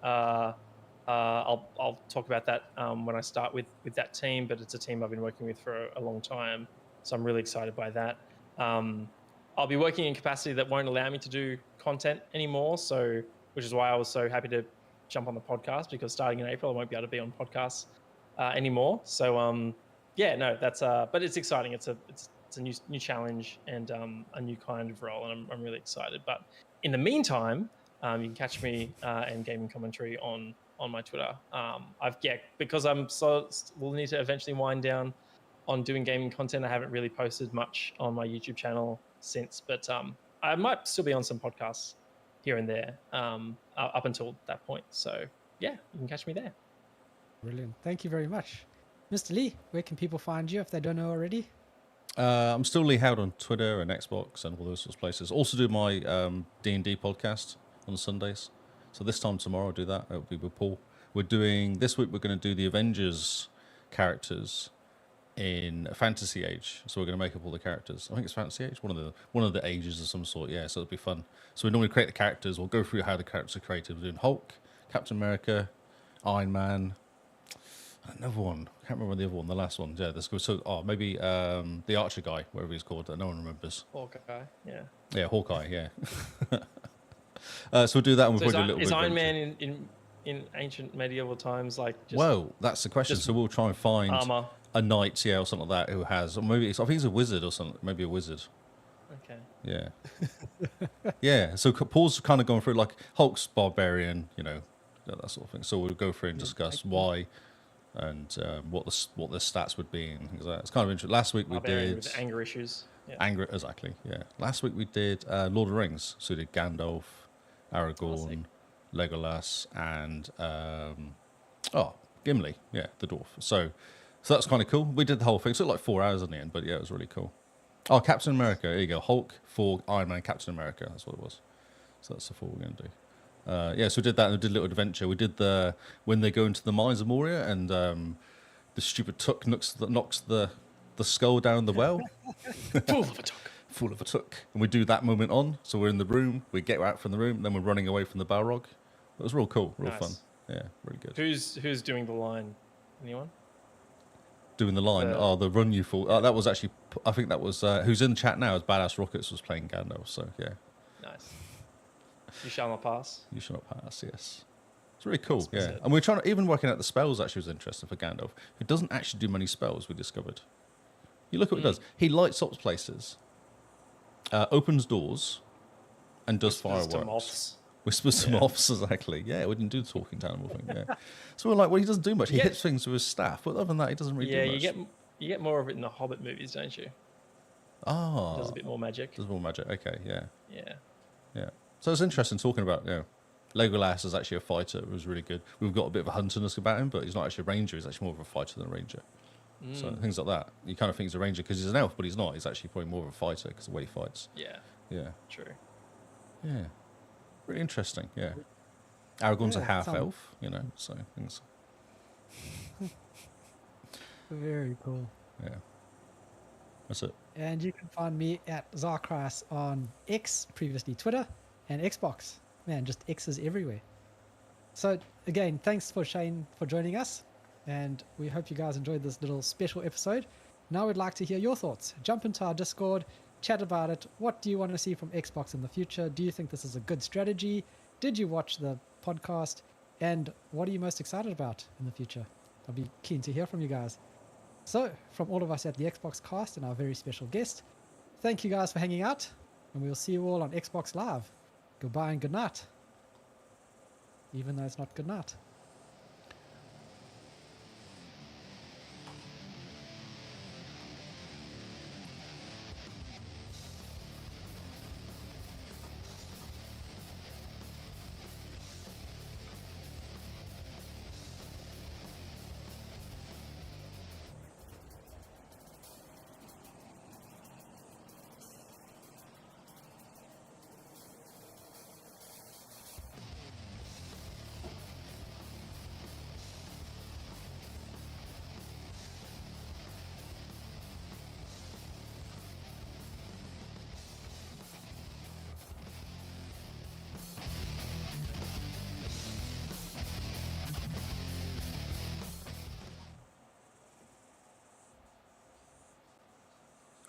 I'll talk about that when I start with that team, but it's a team I've been working with for a long time. So I'm really excited by that. I'll be working in capacity that won't allow me to do content anymore. So, which is why I was so happy to jump on the podcast, because starting in April, I won't be able to be on podcasts anymore. So yeah, no, that's but it's exciting. It's a new challenge and a new kind of role, and I'm really excited. But in the meantime, you can catch me and gaming commentary on my Twitter. Because we'll need to eventually wind down on doing gaming content. I haven't really posted much on my YouTube channel since, but I might still be on some podcasts here and there up until that point. So yeah, you can catch me there. Brilliant. Thank you very much. Mr. Lee, where can people find you if they don't know already? I'm still Lee Howard on Twitter and Xbox and all those sorts of places. Also do my D&D podcast on Sundays. So this time tomorrow I'll do that. It'll be with Paul. This week we're going to do the Avengers characters in a fantasy age. So we're going to make up all the characters. I think it's fantasy age, one of the ages of some sort. Yeah, so it'll be fun. So we normally create the characters. We'll go through how the characters are created. We're doing Hulk, Captain America, Iron Man, another one. I can't remember the other one. The last one. Yeah, this goes. So, maybe the Archer guy, whatever he's called, that no one remembers. Hawkeye. Yeah. Yeah, Hawkeye. Yeah. So we'll do that, and we'll probably do a little bit. Is Iron Man in ancient medieval times like? Well, that's the question. So we'll try and find armor. A knight, yeah, or something like that, who has, or maybe I think he's a wizard or something. Maybe a wizard. Okay. Yeah. Yeah. So Paul's kind of going through like Hulk's barbarian, that sort of thing. So we'll go through and discuss why and what the stats would be and things like that. It's kind of interesting. Last week we did with anger issues. Yeah. Anger, exactly. Yeah. Last week we did Lord of the Rings. So we did Gandalf, Aragorn, Legolas, and Gimli. Yeah, the dwarf. So that's kind of cool. We did the whole thing. It took like 4 hours in the end, but yeah, it was really cool. Oh, Captain America. There you go. Hulk, Thor, Iron Man, Captain America. That's what it was. So that's the 4 we're going to do. Yeah, so we did that and we did a little adventure. We did when they go into the mines of Moria and the stupid Took knocks the skull down the well. Fool of a Took. Fool of a Took. And we do that moment on. So we're in the room. We get out from the room. Then we're running away from the Balrog. It was real cool. Real fun. Yeah, really good. Who's doing the line? Anyone? Doing the line. The run you fool. That was actually, I think that was, who's in the chat now is Badass Rockets was playing Gandalf. So yeah. Nice. You shall not pass. You shall not pass, yes. It's really cool, yeah. And we're trying to, even working out the spells actually was interesting for Gandalf, who doesn't actually do many spells, we discovered. You look at what he does. He lights up places, opens doors, and does fireworks. Whispers to moths, exactly. Yeah, we didn't do the talking to animal thing, yeah. So we're like, well, he doesn't do much. He hits things with his staff, but other than that, he doesn't really do much. Yeah, you get more of it in the Hobbit movies, don't you? Oh. Does a bit more magic. Does more magic, okay, yeah. Yeah. Yeah. So it's interesting talking about, Legolas is actually a fighter. It was really good. We've got a bit of a hunterness about him, but he's not actually a ranger. He's actually more of a fighter than a ranger. So things like that. You kind of think he's a ranger because he's an elf, but he's not. He's actually probably more of a fighter because of the way he fights. Yeah. Yeah. True. Yeah. Really interesting, yeah. Aragorn's a half-elf, so things. Very cool. Yeah. That's it. And you can find me at Zarkras on X, previously Twitter, and Xbox. Man, just X's everywhere. So again, thanks for Shane for joining us, and we hope you guys enjoyed this little special episode. Now we'd like to hear your thoughts. Jump into our Discord, chat about it. What do you want to see from Xbox in the future? Do you think this is a good strategy? Did you watch the podcast? And what are you most excited about in the future? I'll be keen to hear from you guys. So, from all of us at the Xbox Cast and our very special guest, thank you guys for hanging out, and we'll see you all on Xbox Live. Goodbye and good night. Even though it's not good night.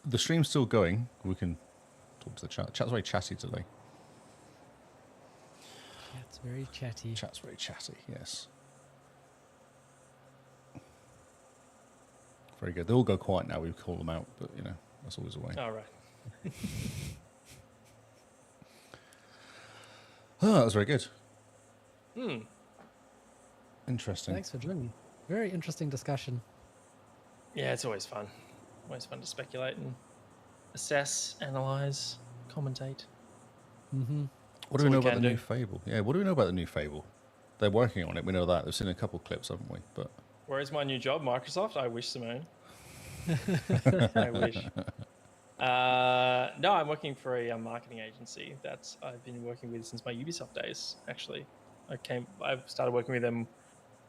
The stream's still going. We can talk to the chat. Chat's very chatty today. Chat's very chatty. Chat's very chatty, yes. Very good. They all go quiet now. We call them out, but that's always a way. All right. Oh, that was very good. Hmm. Interesting. Thanks for joining me. Very interesting discussion. Yeah, it's always fun. Always fun to speculate and assess, analyze, commentate. Mm-hmm. What do we know about the can new do. Fable? Yeah, what do we know about the new Fable? They're working on it. We know that. We've seen a couple of clips, haven't we? But Where is my new job? Microsoft? I wish, Simone. I wish. No, I'm working for a marketing agency that I've been working with since my Ubisoft days, actually. I started working with them.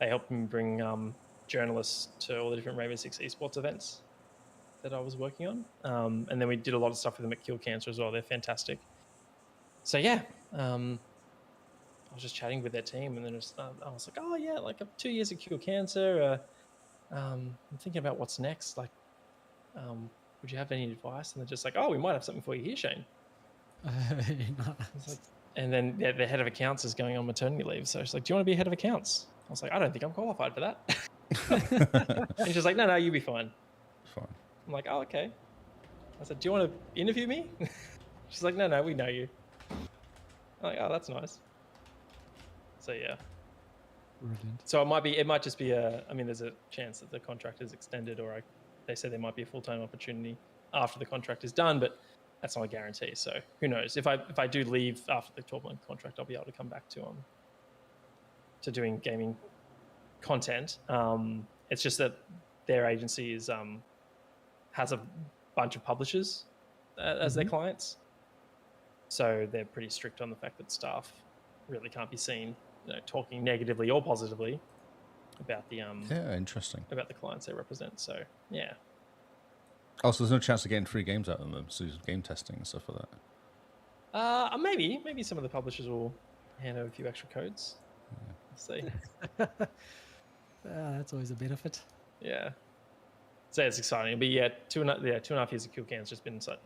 They helped me bring journalists to all the different Rainbow Six esports events that I was working on. And then we did a lot of stuff with them at Kill Cancer as well. They're fantastic. So yeah, I was just chatting with their team, and then I was like, oh yeah, like 2 years at Kill Cancer. I'm thinking about what's next. Like, would you have any advice? And they're just like, oh, we might have something for you here, Shane. It's like, and then the head of accounts is going on maternity leave. So she's like, do you want to be head of accounts? I was like, I don't think I'm qualified for that. And she's like, no, you'll be fine. fine. I'm like, oh, okay. I said, do you want to interview me? She's like, no, we know you. I'm like, oh, that's nice. So yeah. Brilliant. So it might just be there's a chance that the contract is extended, or they say there might be a full-time opportunity after the contract is done, but that's not a guarantee. So who knows? If I do leave after the 12-month contract, I'll be able to come back to doing gaming content. It's just that their agency has a bunch of publishers as their clients, so they're pretty strict on the fact that staff really can't be seen talking negatively or positively about the interesting. about the clients they represent. So yeah. Oh, so there's no chance of getting free games out of them, so game testing and stuff like that. Maybe some of the publishers will hand over a few extra codes. Let's see. That's always a benefit. Yeah. So it's exciting. But yeah, 2.5 years of Kill Can has just been so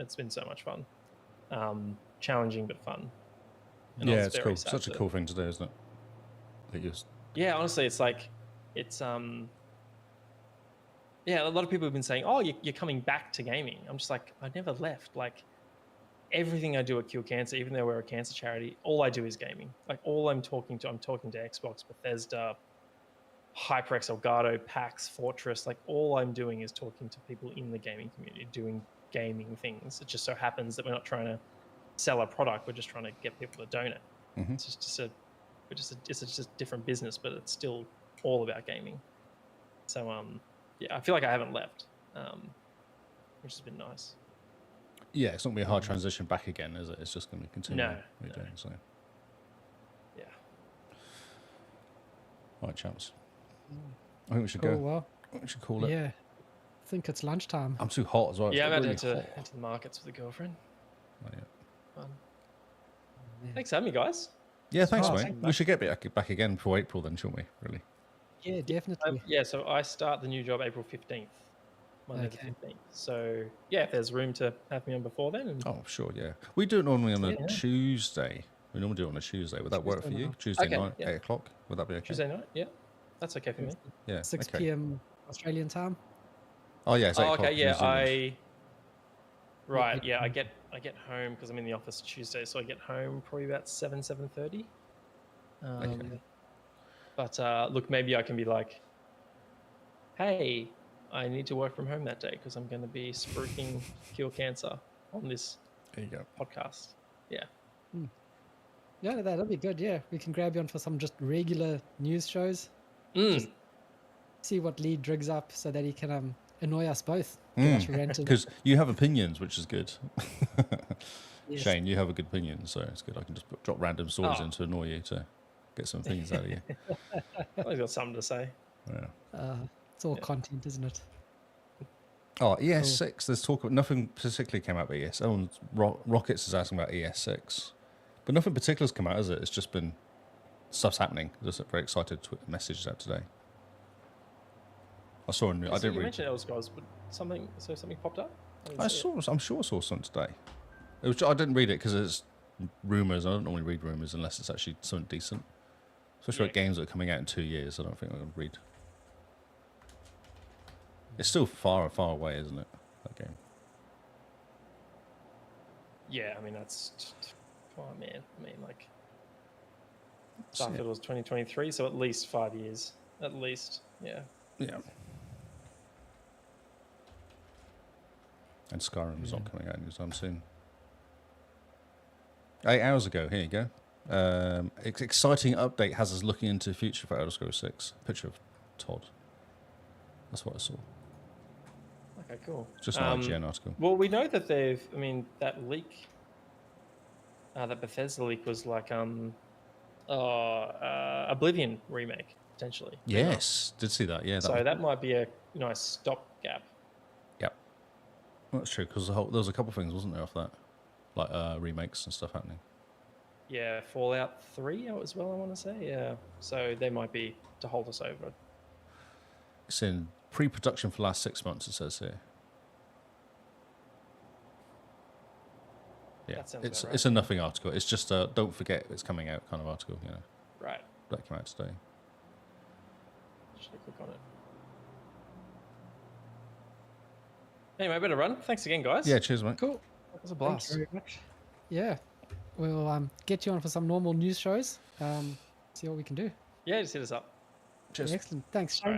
much fun. Challenging but fun. And Yeah, I was it's very cool. sad Such a cool thing to do, isn't it? Yeah, honestly, it's a lot of people have been saying, oh, you're coming back to gaming. I'm just like, I never left. Like, everything I do at Kill Cancer, even though we're a cancer charity, all I do is gaming. Like, all I'm talking to Xbox, Bethesda, HyperX, Elgato, PAX, Fortress. Like, all I'm doing is talking to people in the gaming community, doing gaming things. It just so happens that we're not trying to sell a product. We're just trying to get people to donate. Mm-hmm. It's just a different business, but it's still all about gaming. So, yeah, I feel like I haven't left, which has been nice. Yeah, it's not going to be a hard transition back again, is it? It's just going to be continuing. No. Doing, so. Yeah. All right, champs. I think we should Cool, go. well, We should call it. yeah. I think it's lunchtime. I'm too hot as well. Yeah, I'm about It's to really head to the markets with a girlfriend. hot. Oh, yeah. Fun. Thanks for having me, guys. Yeah, thanks, Oh, mate. thank We should get back again before April then, shouldn't we? Really? Yeah, definitely. Yeah, so I start the new job April 15th, Monday Okay. the 15th. So, yeah, if there's room to have me on before then. And Oh, sure, yeah. We do it normally on a Yeah. Tuesday. We normally do it on a Tuesday. Would that work for Tuesday you? night. Tuesday Okay, night, yeah. 8 o'clock? Would that be okay? Tuesday night, yeah. That's okay for me. Yeah. 6 okay. p.m. Australian time. Oh, yeah, it's 8 Oh, o'clock. okay, yeah, New Zealand. Right, yeah, I get home because I'm in the office Tuesday, so I get home probably about 7:30. Okay. But look, maybe I can be like, hey, I need to work from home that day because I'm going to be spruiking Cure Cancer on this There you go. podcast. Yeah. Yeah, that'll be good. Yeah, we can grab you on for some just regular news shows. Mm. See what Lee drigs up so that he can annoy us both. Get us ranting. Because you have opinions, which is good. Yes. Shane, you have a good opinion, so it's good. I can just drop random stories Oh. in to annoy you to get some opinions out of you. I've got something to say. Yeah. It's all content, isn't it? Oh, ES6. There's talk of nothing particularly came out about ES. Oh, Rockets is asking about ES6, but nothing particular's come out, has it? It's just been stuff's happening. Just very excited to message out today. I saw a new. I So didn't you read. mentioned Elder Scrolls, but something popped up? didn't I see it. saw. I'm sure I saw something today. It was. I didn't read it because it's rumors. I don't normally read rumors unless it's actually something decent. Especially Yeah. like games that are coming out in 2 years. I don't think I'm going to read. It's still far, far away, isn't it? That game. Yeah, I mean that's. Oh man, I mean like. So, Starfield was 2023, so at least 5 years. At least, yeah. yeah. And Skyrim's not coming out anytime soon. 8 hours ago, here you go. Exciting update has us looking into the future for Elder Scrolls 6. Picture of Todd. That's what I saw. Okay, cool. Just an IGN article. Well, we know that they've. I mean, that leak, that Bethesda leak was like Oblivion remake potentially. Yes, did see that. Yeah, So that might be a nice stopgap. Yep. Well, that's true because there was a couple of things, wasn't there, off that, like remakes and stuff happening. Yeah, Fallout 3 as well. I want to say. Yeah. So they might be to hold us over. It's in pre-production for the last 6 months. It says here. Yeah, That sounds it's about right. it's a nothing article. It's just a don't forget it's coming out kind of article. You know, Right. that came out today. Should I click on it? Anyway, I better run. Thanks again, guys. Yeah, cheers, mate. Cool. That was a Thanks blast. very much. Yeah. We'll get you on for some normal news shows. See what we can do. Yeah, just hit us up. Cheers. Excellent. Thanks, Shane. All right.